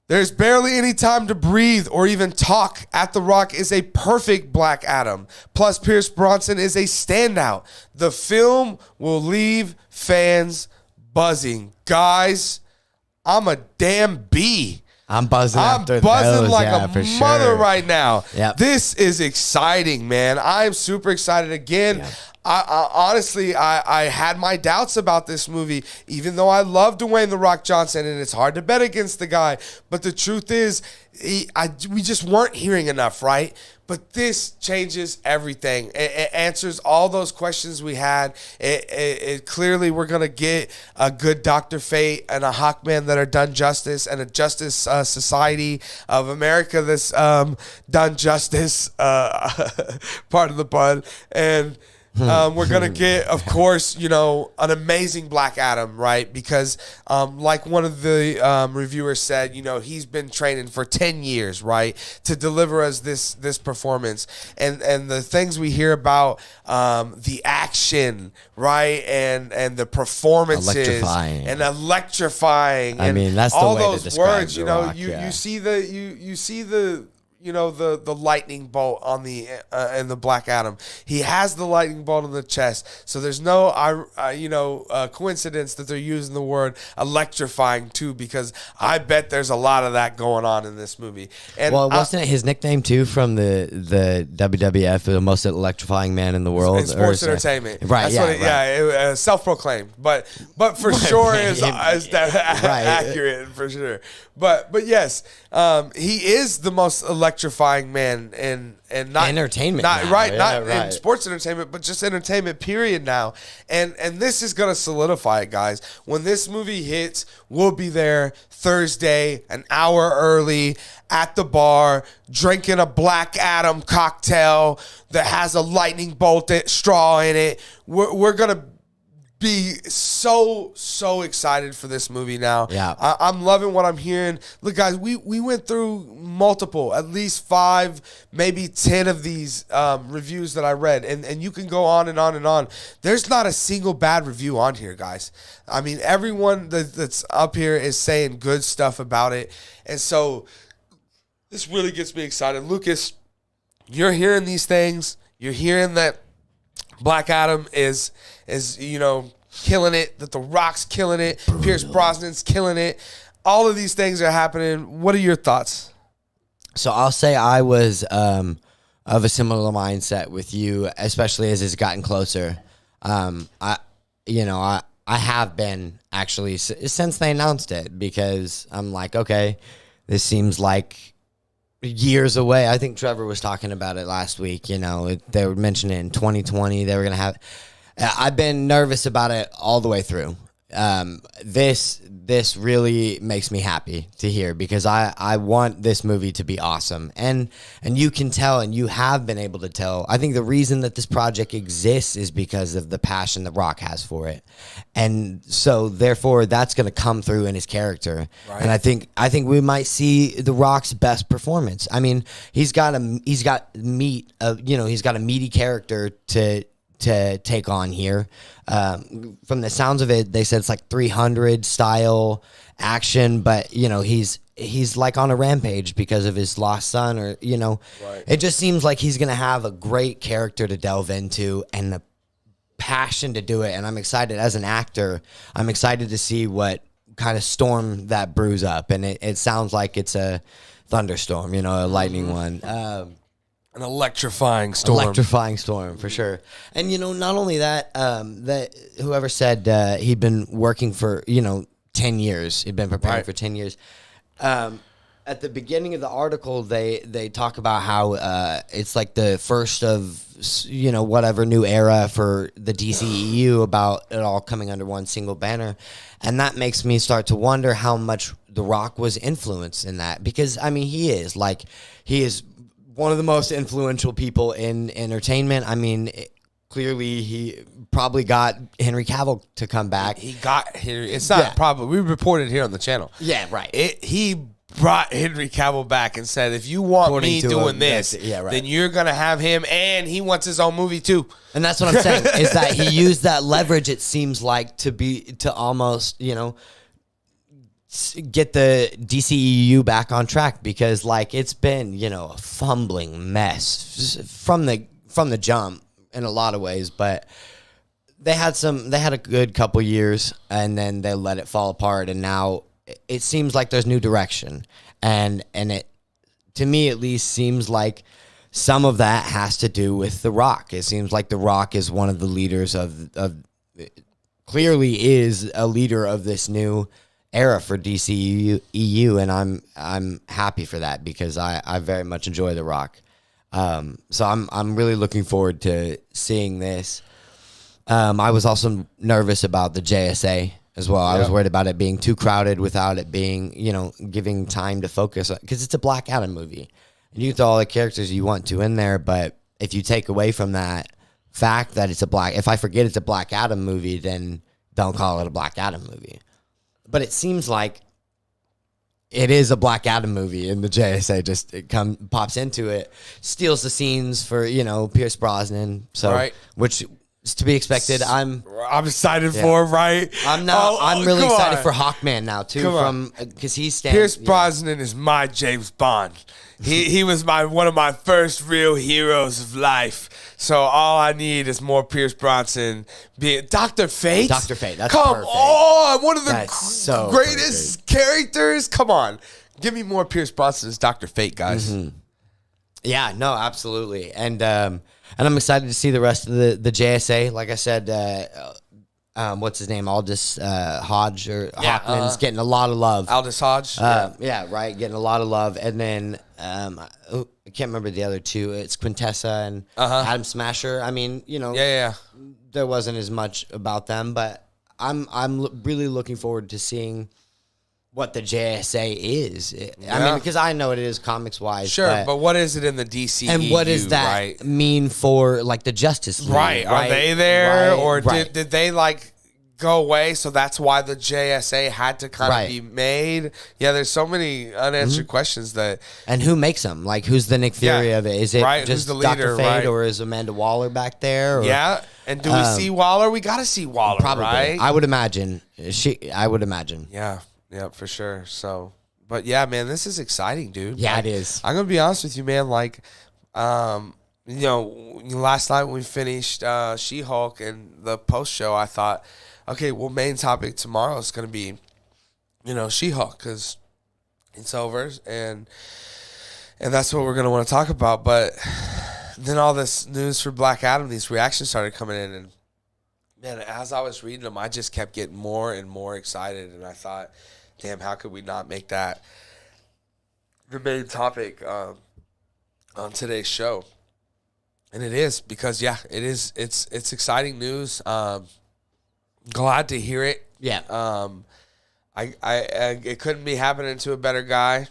There's barely any time to breathe or even talk. At The Rock is a perfect Black Adam. Plus, Pierce Bronson is a standout. The film will leave fans buzzing. Guys, I'm a damn bee. I'm buzzing after buzzing those, like a mother right now. Yep. This is exciting, man. I'm super excited again. Yep. I honestly had my doubts about this movie, even though I love Dwayne "The Rock" Johnson, and it's hard to bet against the guy. But the truth is, we just weren't hearing enough, right? But this changes everything. It answers all those questions we had. It clearly, we're going to get a good Dr. Fate and a Hawkman that are done justice, and a Justice Society of America that's done justice, part of the pun. And we're going to get, of course, an amazing Black Adam, right? Because like one of the reviewers said, he's been training for 10 years, right, to deliver us this performance. And the things we hear about the action, right, and the performances. Electrifying. I mean, that's the all way to those describe words, The Rock, you see the the lightning bolt on the in the Black Adam. He has the lightning bolt on the chest, so there's no coincidence that they're using the word electrifying too, because I bet there's a lot of that going on in this movie. And well, wasn't it his nickname too from the WWF, the most electrifying man in the world? In sports entertainment, right? Self-proclaimed, but for sure is that accurate for sure. But yes, he is the most electrifying man in not entertainment, not in sports entertainment, but just entertainment period now. And this is gonna solidify it, guys. When this movie hits, we'll be there Thursday, an hour early, at the bar, drinking a Black Adam cocktail that has a lightning bolt straw in it. We're gonna be so excited for this movie now. Yeah, I'm loving what I'm hearing. Look, guys, we went through multiple, at least 5, maybe 10 of these reviews that I read, and you can go on and on and on. There's not a single bad review on here, guys. I mean, everyone that's up here is saying good stuff about it, and so this really gets me excited. Lucas, you're hearing these things. You're hearing that Black Adam is killing it, that The Rock's killing it, brutal. Pierce Brosnan's killing it. All of these things are happening. What are your thoughts? So I'll say I was of a similar mindset with you, especially as it's gotten closer. I have been actually since they announced it, because I'm like, okay, this seems like years away. I think Trevor was talking about it last week. They were mentioning it in 2020. They were going to have. I've been nervous about it all the way through. This really makes me happy to hear, because I want this movie to be awesome. And you can tell, and you have been able to tell. I think the reason that this project exists is because of the passion that Rock has for it. And so therefore that's going to come through in his character. Right. And I think we might see the Rock's best performance. I mean, he's got a meaty character to take on here. From the sounds of it, they said it's like 300 style action, but he's like on a rampage because of his lost son, or right. It just seems like he's gonna have a great character to delve into and the passion to do it. And I'm excited as an actor. I'm excited to see what kind of storm that brews up. And it sounds like it's a thunderstorm, a lightning one. An electrifying storm. Electrifying storm, for sure. And, not only that, that whoever said he'd been working for, 10 years. He'd been preparing for 10 years. At the beginning of the article, they talk about how it's like the first of, whatever new era for the DCEU, about it all coming under one single banner. And that makes me start to wonder how much The Rock was influenced in that. Because, I mean, he is one of the most influential people in entertainment. I mean, clearly he probably got Henry Cavill to come back. He got Henry. It's not probably. We reported here on the channel. Yeah, right. He brought Henry Cavill back and said, if you want me doing this, then you're going to have him, and he wants his own movie too. And that's what I'm saying, is that he used that leverage, it seems like, to almost, get the DCEU back on track, because it's been a fumbling mess from the jump in a lot of ways. But they had a good couple years, and then they let it fall apart, and now it seems like there's new direction, and it, to me at least, seems like some of that has to do with The Rock. It seems like The Rock is one of the leaders of clearly is a leader of this new era for DCEU, and I'm happy for that, because I very much enjoy The Rock. So I'm really looking forward to seeing this. I was also nervous about the JSA as well. I was worried about it being too crowded without it being, giving time to focus, because it's a Black Adam movie. And you can throw all the characters you want to in there, but if you take away from that fact that if I forget it's a Black Adam movie, then don't call it a Black Adam movie. But it seems like it is a Black Adam movie, and the JSA just pops into it, steals the scenes for Pierce Brosnan, which It's to be expected. I'm excited for, right? I'm really come excited on. for Hawkman now too, Come because he's Pierce Brosnan is my James Bond. He was one of my first real heroes of life. So all I need is more Pierce Brosnan. Dr. Fate. Dr. Fate. That's Come perfect. on, one of the That's so greatest characters. Come on, give me more Pierce Brosnan as Dr. Fate, guys. Mm-hmm. Yeah, no, absolutely, and I'm excited to see the rest of the JSA. Like I said, what's his name? Aldous Hodge or Hawkman's getting a lot of love. Aldous Hodge. Yeah, right, getting a lot of love, and then I can't remember the other two. It's Quintessa and Adam Smasher. I mean, yeah. There wasn't as much about them, but I'm really looking forward to seeing what the JSA is. I mean, because I know it is comics wise. Sure, but what is it in the DC? And what does that mean for like the Justice League? Right. Are they there, or did they like go away? So that's why the JSA had to kind of be made. Yeah, there's so many unanswered questions that. And who makes them? Like, who's the Nick Fury of it? Is it just the leader, Dr. Fate, or is Amanda Waller back there? Or, yeah. And do we see Waller? We got to see Waller, probably. Right? I would imagine. I would imagine. Yeah, for sure. So, but yeah, man, this is exciting, dude. Yeah, it is. I'm gonna be honest with you, man. Like, last night when we finished She-Hulk and the post show, I thought, okay, well, main topic tomorrow is gonna be, She-Hulk, because it's over, and that's what we're gonna want to talk about. But then all this news for Black Adam, these reactions started coming in, and man, as I was reading them, I just kept getting more and more excited, and I thought, damn, how could we not make that the main topic on today's show? And it is, because it is. It's exciting news. Glad to hear it. Yeah. It couldn't be happening to a better guy.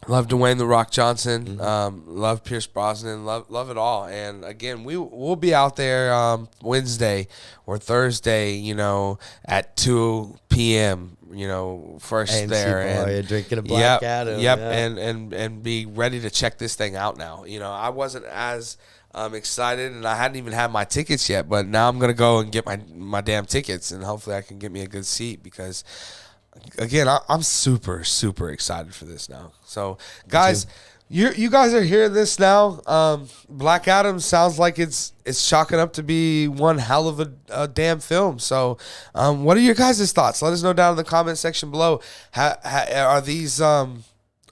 Love Dwayne "The Rock" Johnson. Love Pierce Brosnan. Love it all. And again, we'll be out there Wednesday or Thursday, at 2 p.m. First AMC there, and drinking a Black Adam. Yep, and be ready to check this thing out now. I wasn't as excited, and I hadn't even had my tickets yet, but now I'm gonna go and get my damn tickets, and hopefully I can get me a good seat, because again, I'm super, super excited for this now. So, guys, you guys are hearing this now. Black Adam sounds like it's chalking up to be one hell of a damn film. So, what are your guys' thoughts? Let us know down in the comment section below. Are these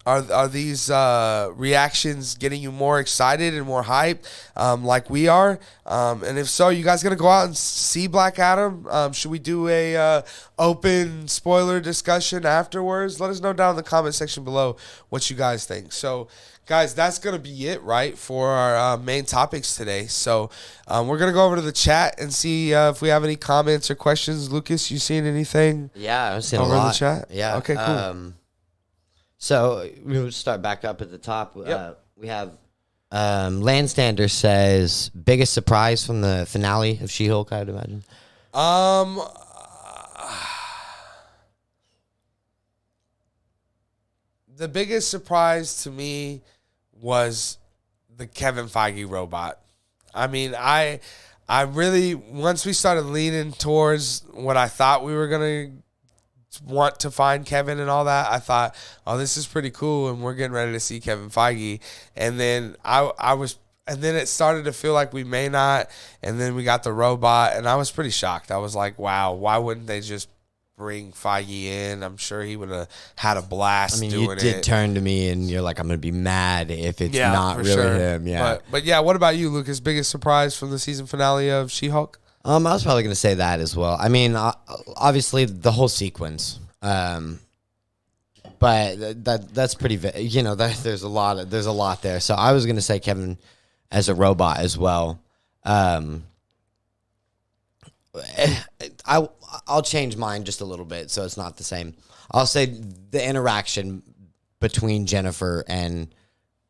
are these reactions getting you more excited and more hyped like we are? And if so, you guys gonna go out and see Black Adam? Should we do a open spoiler discussion afterwards? Let us know down in the comment section below what you guys think. So, guys, that's going to be it, right, for our main topics today. So we're going to go over to the chat and see if we have any comments or questions. Lucas, you seen anything? Yeah, I've seen over a lot. In the chat? Yeah. Okay, cool. So we'll start back up at the top. Yep. We have Landstander says, biggest surprise from the finale of She-Hulk, I would imagine. The biggest surprise to me was the Kevin Feige robot. I mean, I really, once we started leaning towards what I thought we were going to want to find Kevin and all that, I thought, oh, this is pretty cool, and we're getting ready to see Kevin Feige. And then and then it started to feel like we may not, and then we got the robot, and I was pretty shocked. I was like, wow, why wouldn't they just bring Feige in? I'm sure he would have had a blast doing it. You did turn to me and you're like, I'm going to be mad if it's not really him. Yeah. But yeah, what about you, Lucas? Biggest surprise from the season finale of She-Hulk? I was probably going to say that as well. I mean, obviously the whole sequence. But that's pretty, there's a lot there. So I was going to say Kevin as a robot as well. I'll change mine just a little bit so it's not the same. I'll say the interaction between Jennifer and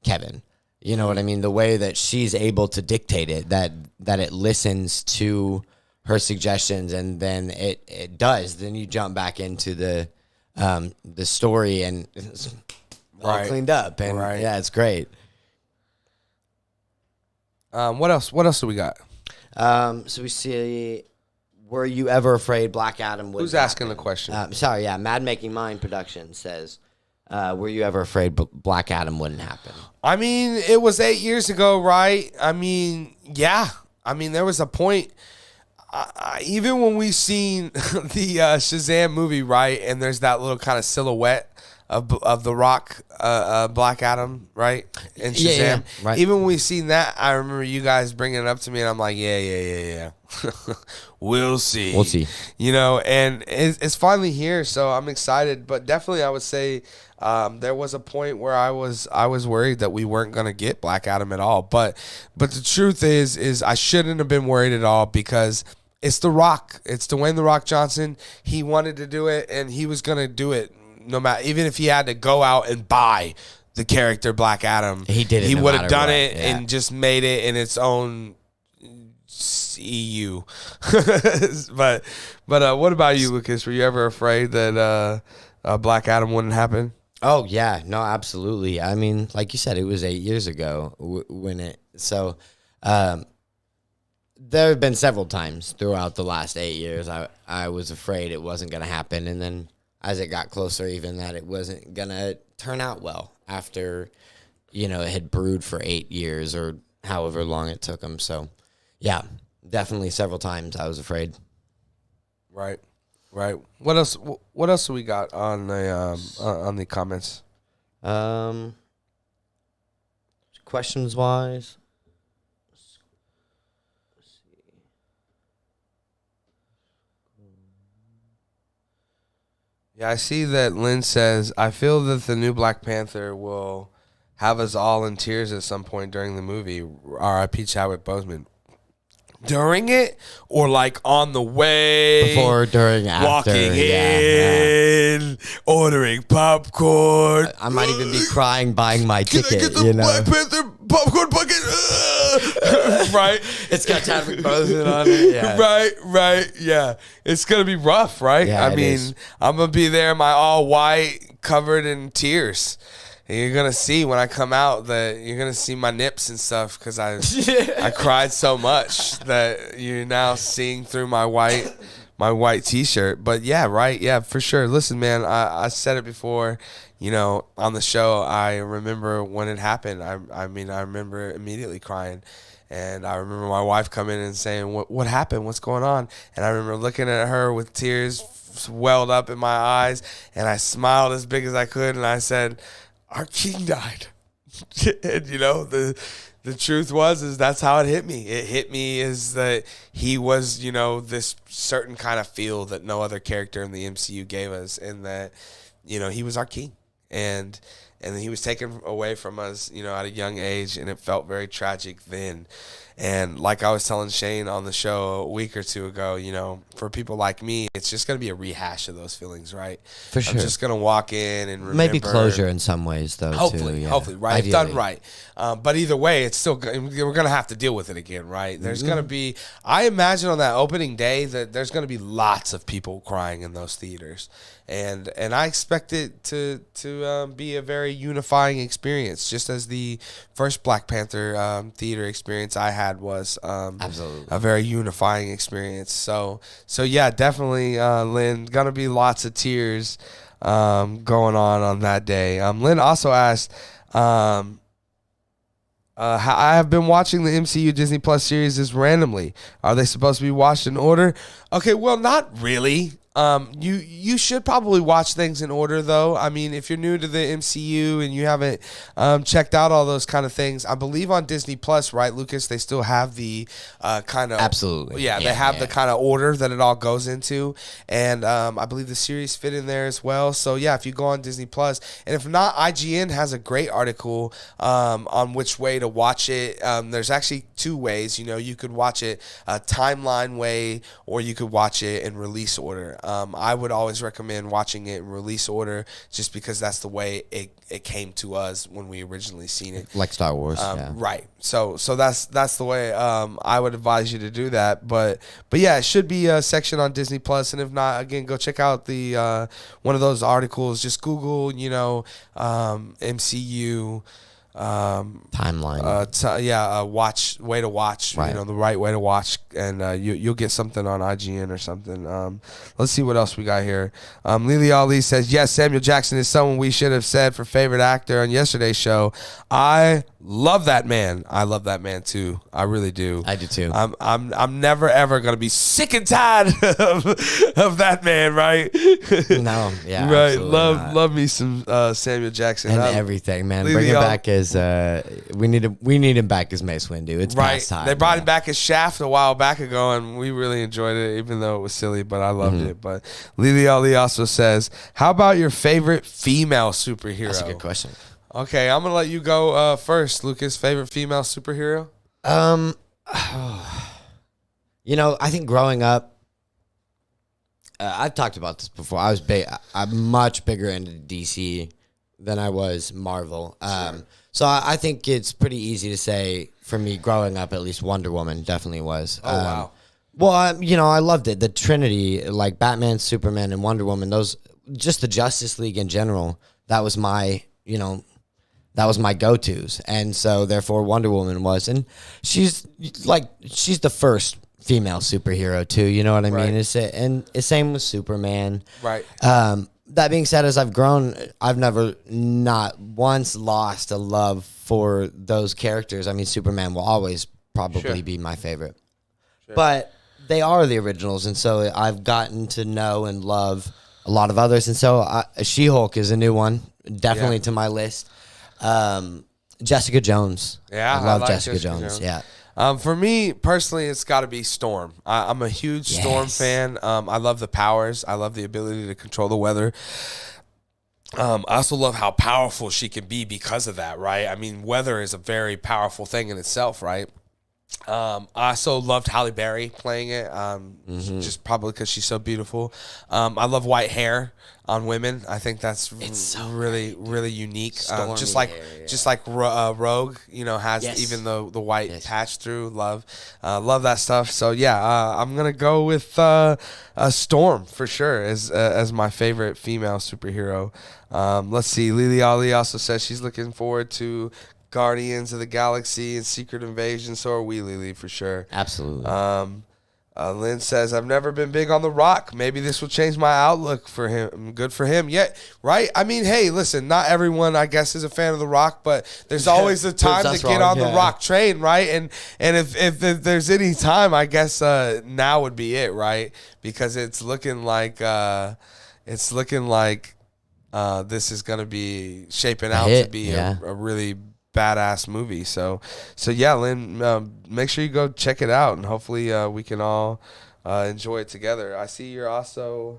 Kevin. You know what I mean? The way that she's able to dictate it, that it listens to her suggestions, and then it does. Then you jump back into the story, and it's all cleaned up, and yeah, it's great. What else? What else do we got? So we see, were you ever afraid Black Adam would Who's asking the question? Mad Making Mind Production says, were you ever afraid Black Adam wouldn't happen? I mean, it was 8 years ago, right? I mean, yeah. I mean, there was a point, even when we seen the Shazam movie, right? And there's that little kind of silhouette of the Rock, Black Adam, right? And Shazam. Yeah, right. Even when we seen that, I remember you guys bringing it up to me, and I'm like, yeah. We'll see. We'll see. You know, and it's finally here, so I'm excited. But definitely, I would say there was a point where I was worried that we weren't gonna get Black Adam at all. But the truth is I shouldn't have been worried at all, because it's The Rock. It's Dwayne The Rock Johnson. He wanted to do it, and he was gonna do it no matter, even if he had to go out and buy the character Black Adam. He did it. He no would have matter done what. it Yeah. and just made it in its own EU. but what about you, Lucas? Were you ever afraid that Black Adam wouldn't happen? Oh yeah, no, absolutely. I mean, like you said, it was 8 years ago when it. So, there have been several times throughout the last 8 years I was afraid it wasn't going to happen, and then as it got closer, even that it wasn't going to turn out well after, it had brewed for 8 years or however long it took them. So, yeah, definitely several times I was afraid. Right. What else? What else do we got on the comments? Questions wise. Yeah, I see that Lynn says, I feel that the new Black Panther will have us all in tears at some point during the movie. R.I.P. Chadwick Boseman. During it, or like on the way, Before, during, after, walking in, ordering popcorn. I might even be crying buying my Can ticket. I get the Black Panther popcorn bucket? Right? It's got Chadwick Boseman on it. Yeah. Right. Yeah. It's going to be rough, right? Yeah, I it mean, is. I'm going to be there, my all white, covered in tears. And you're going to see when I come out that you're going to see my nips and stuff, because I cried so much that you're now seeing through my white T-shirt. But yeah, right. Yeah, for sure. Listen, man, I said it before, on the show. I remember when it happened. I remember immediately crying. And I remember my wife coming in and saying, what happened? What's going on? And I remember looking at her with tears welled up in my eyes, and I smiled as big as I could, and I said, our king died. And the truth is that's how it hit me. It hit me is that he was, this certain kind of feel that no other character in the MCU gave us, and that, he was our king. And he was taken away from us, at a young age, and it felt very tragic then. And like I was telling Shane on the show a week or two ago, for people like me, it's just going to be a rehash of those feelings, right? For sure. I'm just going to walk in and remember. Maybe closure in some ways, though, Hopefully, too. hopefully, right? If done right. But either way, it's still, we're going to have to deal with it again, right? There's going to be, I imagine on that opening day that there's going to be lots of people crying in those theaters. And I expect it to be a very unifying experience, just as the first Black Panther theater experience I had was Absolutely a very unifying experience. So yeah, definitely, Lynn, gonna be lots of tears going on that day. Lynn also asked, I have been watching the MCU Disney Plus series randomly. Are they supposed to be watched in order? Okay, well, not really. You should probably watch things in order, though. I mean, if you're new to the MCU and you haven't checked out all those kind of things, I believe on Disney Plus, right, Lucas, they still have the kind of... Absolutely. Yeah, they have the kind of order that it all goes into. And I believe the series fit in there as well. So, yeah, if you go on Disney Plus, and if not, IGN has a great article on which way to watch it. There's actually two ways. You could watch it a timeline way, or you could watch it in release order. I would always recommend watching it in release order, just because that's the way it came to us when we originally seen it. Like Star Wars, Right. So that's the way I would advise you to do that. But yeah, it should be a section on Disney Plus, and if not, again, go check out the one of those articles. Just Google, MCU. timeline. Way to watch. Right. You know, the right way to watch, and you'll get something on IGN or something. Let's see what else we got here. Lily Ali says, yes, Samuel Jackson is someone we should have said for favorite actor on yesterday's show. I love that man. I love that man too. I really do. I do too. I'm never ever gonna be sick and tired of that man, right? No, yeah, right. Not. Love me some Samuel Jackson and everything, man. Bring him back as we need him back as Mace Windu. It's right. past time. They brought him back as Shaft a while back ago, and we really enjoyed it, even though it was silly. But I loved it. But Lily Ali also says, "How about your favorite female superhero?" That's a good question. Okay, I'm gonna let you go first, Lucas. Favorite female superhero? You know, I think growing up, I've talked about this before. I'm much bigger into DC than I was Marvel. Sure. So I think it's pretty easy to say for me growing up, at least Wonder Woman definitely was. Oh, wow. Well, you know, I loved it. The Trinity, like Batman, Superman, and Wonder Woman, those, just the Justice League in general, that was my go-tos. And so therefore Wonder Woman was. And she's the first female superhero too, you know what I mean? And it's same with Superman. Right. That being said, as I've grown, I've never not once lost a love for those characters. I mean, Superman will always probably be my favorite. Sure. But they are the originals, and so I've gotten to know and love a lot of others. And so She-Hulk is a new one, definitely to my list. Jessica Jones. Yeah, I love Jessica Jones. Yeah. For me personally, it's got to be Storm. I'm a huge Storm fan. I love the powers. I love the ability to control the weather. I also love how powerful she can be because of that, right? I mean, weather is a very powerful thing in itself, right? I also loved Halle Berry playing it, just probably because she's so beautiful. I love white hair on women. I think that's really unique. Just like Rogue, you know, has even the white patch through. Love that stuff. So yeah, I'm gonna go with Storm for sure as my favorite female superhero. Let's see. Lily Ali also says she's looking forward to Guardians of the Galaxy and Secret Invasion. So are we, Lily, for sure. Absolutely. Lynn says, I've never been big on The Rock. Maybe this will change my outlook for him. Good for him. Yeah, right? I mean, hey, listen, not everyone, I guess, is a fan of The Rock, but there's always a time to get on the Rock train, right? And if there's any time, I guess now would be it, right? Because it's looking like this is going to be shaping out to be a really badass movie. So yeah, Lynn, make sure you go check it out, and hopefully we can all enjoy it together. I see you're also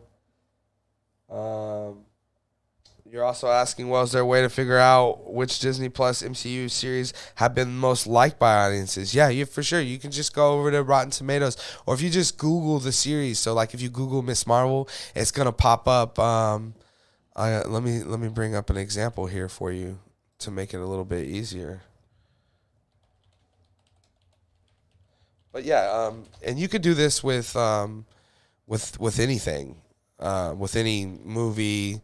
asking, well, is there a way to figure out which Disney Plus MCU series have been most liked by audiences? Yeah, for sure. You can just go over to Rotten Tomatoes, or if you just Google the series. So like if you Google Miss Marvel, it's gonna pop up. Let me bring up an example here for you to make it a little bit easier. But yeah, and you could do this with anything, with any movie,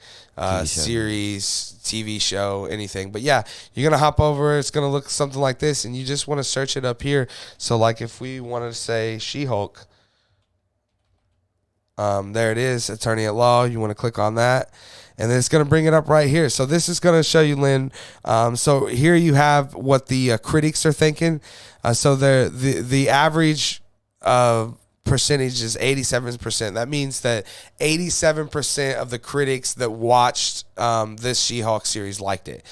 series, TV show, anything. But yeah, you're gonna hop over. It's gonna look something like this, and you just want to search it up here. So like if we wanted to say She-Hulk, there it is, Attorney at Law. You want to click on that. And then it's going to bring it up right here. So this is going to show you, Lynn. So here you have what the critics are thinking. So the average percentage is 87%. That means that 87% of the critics that watched this She-Hulk series liked it.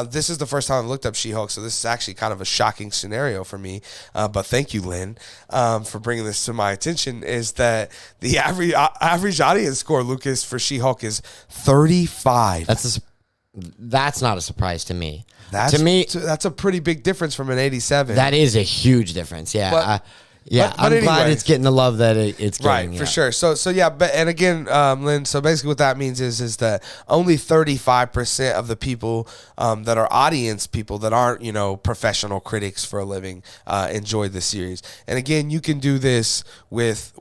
This is the first time I've looked up She-Hulk, so this is actually kind of a shocking scenario for me. But thank you, Lynn, for bringing this to my attention, is that the average audience score, Lucas, for She-Hulk is 35. That's not a surprise to me. To me, that's a pretty big difference from an 87. That is a huge difference, yeah. But I'm anyway, glad it's getting the love that it's getting. Right, for sure. So yeah, and again, Lynn, so basically what that means is that only 35% of the people that are audience people that aren't, professional critics for a living enjoyed the series. And again, you can do this with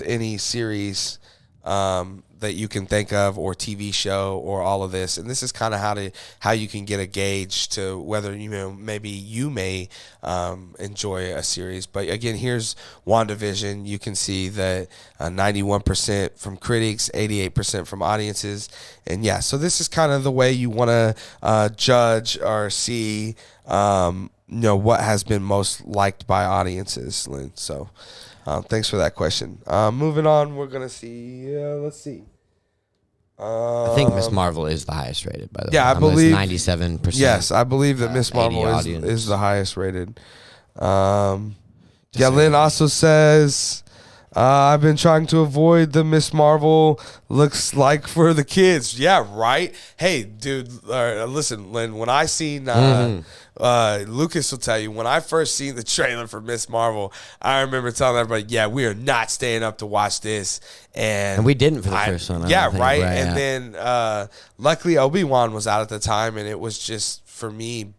any series that you can think of, or TV show, or all of this. And this is kind of how you can get a gauge to whether maybe you may enjoy a series. But again, here's WandaVision. You can see that 91% from critics, 88% from audiences, and yeah. So this is kind of the way you want to judge or see what has been most liked by audiences, Lynn. So thanks for that question. Moving on, we're gonna see. Let's see. I think Miss Marvel is the highest rated, by the way. Yeah, I believe 97%. Yes, I believe that Miss Marvel is the highest rated. Lynn also says, I've been trying to avoid the Miss Marvel looks like for the kids. Yeah, right. Hey, dude, listen, Lynn. When I seen Lucas will tell you, when I first seen the trailer for Miss Marvel, I remember telling everybody, yeah, we are not staying up to watch this. And we didn't for the first one. Yeah, right. And then luckily Obi-Wan was out at the time, and it was just, for me,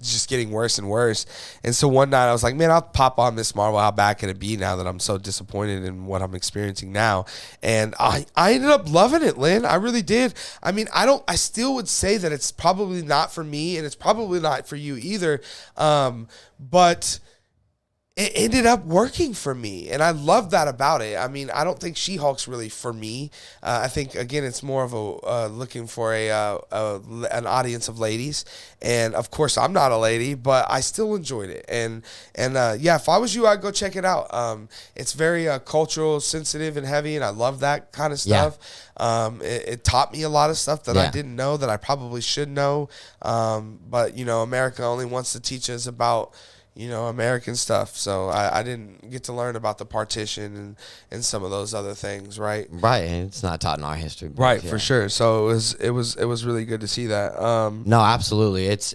just getting worse and worse. And so one night I was like, man, I'll pop on Miss Marvel. How bad can it be now that I'm so disappointed in what I'm experiencing now? And I ended up loving it, Lynn. I really did. I mean, I still would say that it's probably not for me, and it's probably not for you either. But it ended up working for me, and I love that about it. I mean, I don't think She-Hulk's really for me. I think, again, it's more of a looking for an audience of ladies, and of course, I'm not a lady, but I still enjoyed it. And yeah, if I was you, I'd go check it out. It's very cultural, sensitive, and heavy, and I love that kind of stuff. Yeah. It taught me a lot of stuff that I didn't know that I probably should know. But America only wants to teach us about American stuff. So I didn't get to learn about the partition and some of those other things, right? Right, and it's not taught in our history. Right, for sure. So it was really good to see that. No, absolutely. It's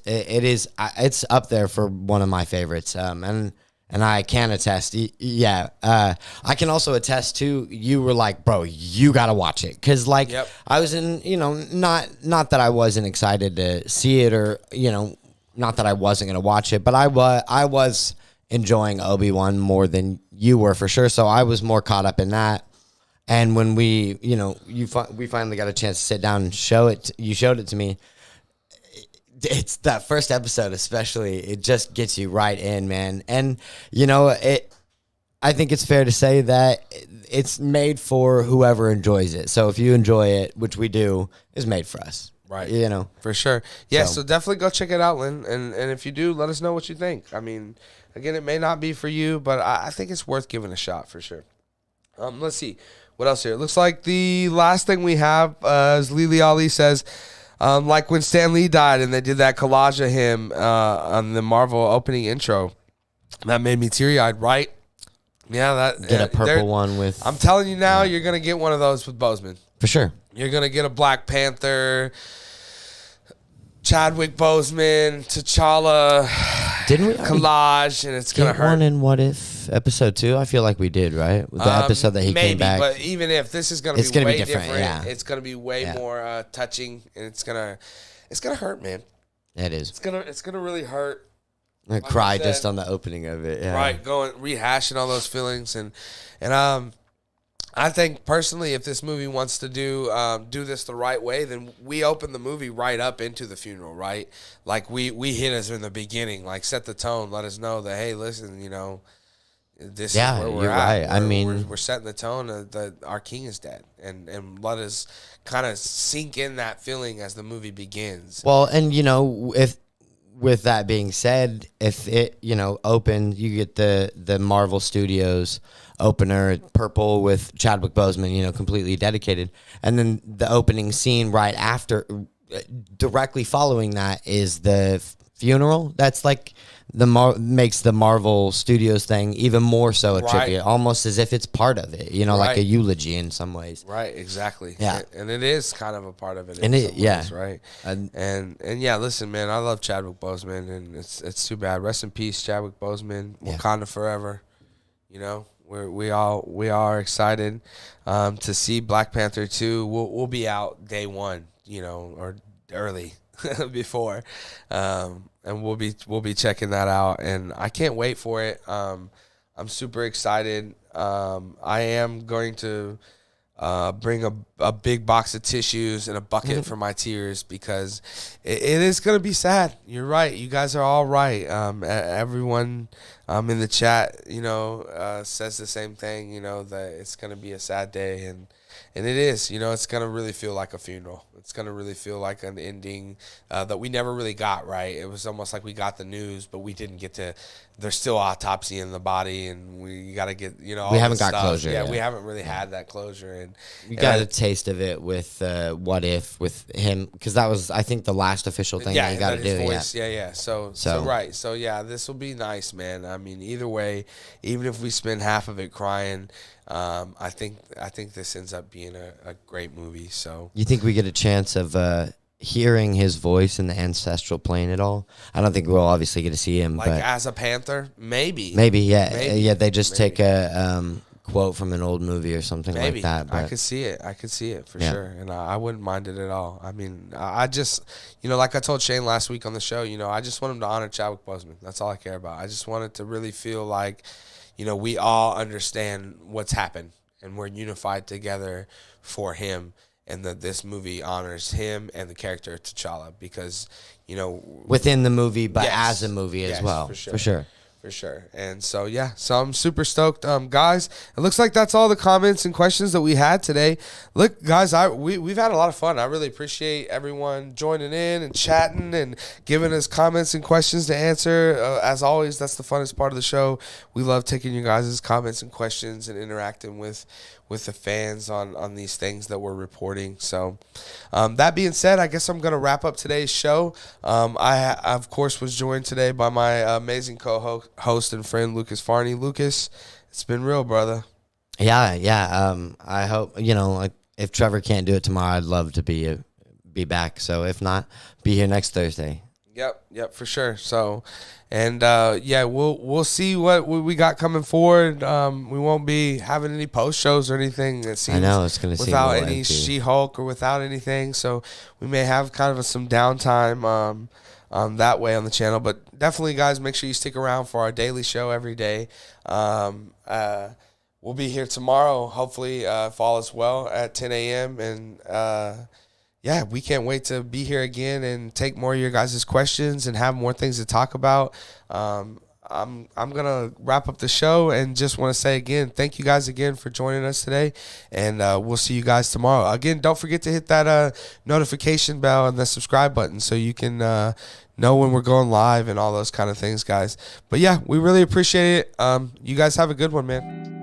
up there for one of my favorites. And I can attest. Yeah, I can also attest to, you were like, bro, you got to watch it. Because, I was in, not that I wasn't excited to see it, or, not that I wasn't going to watch it, but I was enjoying Obi-Wan more than you were, for sure. So I was more caught up in that. And when we finally got a chance to sit down and you showed it to me. It's that first episode, especially, it just gets you right in, man. And, I think it's fair to say that it's made for whoever enjoys it. So if you enjoy it, which we do, it's made for us. Right. For sure. Yeah, so definitely go check it out, Lynn. And if you do, let us know what you think. I mean, again, it may not be for you, but I think it's worth giving a shot for sure. Let's see. What else here? It looks like the last thing we have, as Lily Ali says, like when Stan Lee died and they did that collage of him on the Marvel opening intro. That made me teary-eyed, right? Yeah, get a purple one with. I'm telling you now, you're gonna get one of those with Boseman for sure. You're gonna get a Black Panther, Chadwick Boseman, T'Challa, didn't we collage, and it's gonna hurt. One in What If episode 2? I feel like we did, right? The episode that he came back. But even if this is gonna be way different, it's gonna be way more touching, and it's gonna hurt, man. It is. It's gonna really hurt. I cry just on the opening of it. Yeah. Right, rehashing all those feelings, and I think personally, if this movie wants to do this the right way, then we open the movie right up into the funeral, right? Like we hit us in the beginning, like set the tone, let us know that, hey, listen, this is where we're at. Right. We're setting the tone that our king is dead, and let us kind of sink in that feeling as the movie begins. Well, and if. With that being said, if it, opened, you get the Marvel Studios opener, purple with Chadwick Boseman, completely dedicated. And then the opening scene right after, directly following that, is the funeral. That's like makes the Marvel Studios thing even more so a tribute, almost as if it's part of it, like a eulogy in some ways. Right, exactly. Yeah. And it is kind of a part of it. And ways, right? And yeah, listen, man, I love Chadwick Boseman, and it's too bad. Rest in peace, Chadwick Boseman. Wakanda forever. We are excited to see Black Panther 2. We'll be out day one, or early before. And we'll be checking that out, and I can't wait for it. I'm super excited. I am going to bring a big box of tissues and a bucket for my tears, because it is going to be sad. You're right. You guys are all right. Everyone in the chat, says the same thing, that it's going to be a sad day. And it is, it's going to really feel like a funeral. It's going to really feel like an ending that we never really got, right? It was almost like we got the news, but we didn't get to, there's still autopsy in the body, and we got to get, all We haven't this got stuff. closure Yeah, yet. we haven't really had that closure. And You got a taste of it with What If, with him, because that was, I think, the last official thing that you got to do. Voice, yeah. So right. So, yeah, this will be nice, man. I mean, either way, even if we spend half of it crying, I think this ends up being a great movie. So You think we get a chance of hearing his voice in the ancestral plane at all? I don't think we'll obviously get to see him, like but as a Panther, maybe, yeah. They just take a quote from an old movie or something like that. But I could see it for sure, and I wouldn't mind it at all. I mean, I just, like I told Shane last week on the show, I just want him to honor Chadwick Boseman. That's all I care about. I just want it to really feel like, we all understand what's happened, and we're unified together for him, and that this movie honors him and the character T'Challa, because, within the movie, but Yes. as a movie as Yes, well, for sure. for sure. For sure. And so, yeah, so I'm super stoked. Guys, it looks like that's all the comments and questions that we had today. Look, guys, we've had a lot of fun. I really appreciate everyone joining in and chatting and giving us comments and questions to answer. As always, that's the funnest part of the show. We love taking you guys' comments and questions and interacting with the fans on these things that we're reporting. So that being said, I guess I'm going to wrap up today's show. I of course, was joined today by my amazing co-host and friend, Lucas Farney. Lucas, it's been real, brother. Yeah. I hope, like, if Trevor can't do it tomorrow, I'd love to be back. So if not, be here next Thursday. Yep, for sure. So, and we'll see what we got coming forward. We won't be having any post shows or anything. It seems, I know it's going to seem without a little any empty. She-Hulk or without anything. So we may have kind of some downtime that way on the channel. But definitely, guys, make sure you stick around for our daily show every day. We'll be here tomorrow, hopefully, if all is well, at 10 a.m. And yeah, we can't wait to be here again and take more of your guys' questions and have more things to talk about. I'm gonna wrap up the show and just want to say again, thank you guys again for joining us today, and we'll see you guys tomorrow. Again, don't forget to hit that notification bell and the subscribe button so you can know when we're going live and all those kind of things, guys. But yeah, we really appreciate it. You guys have a good one, man.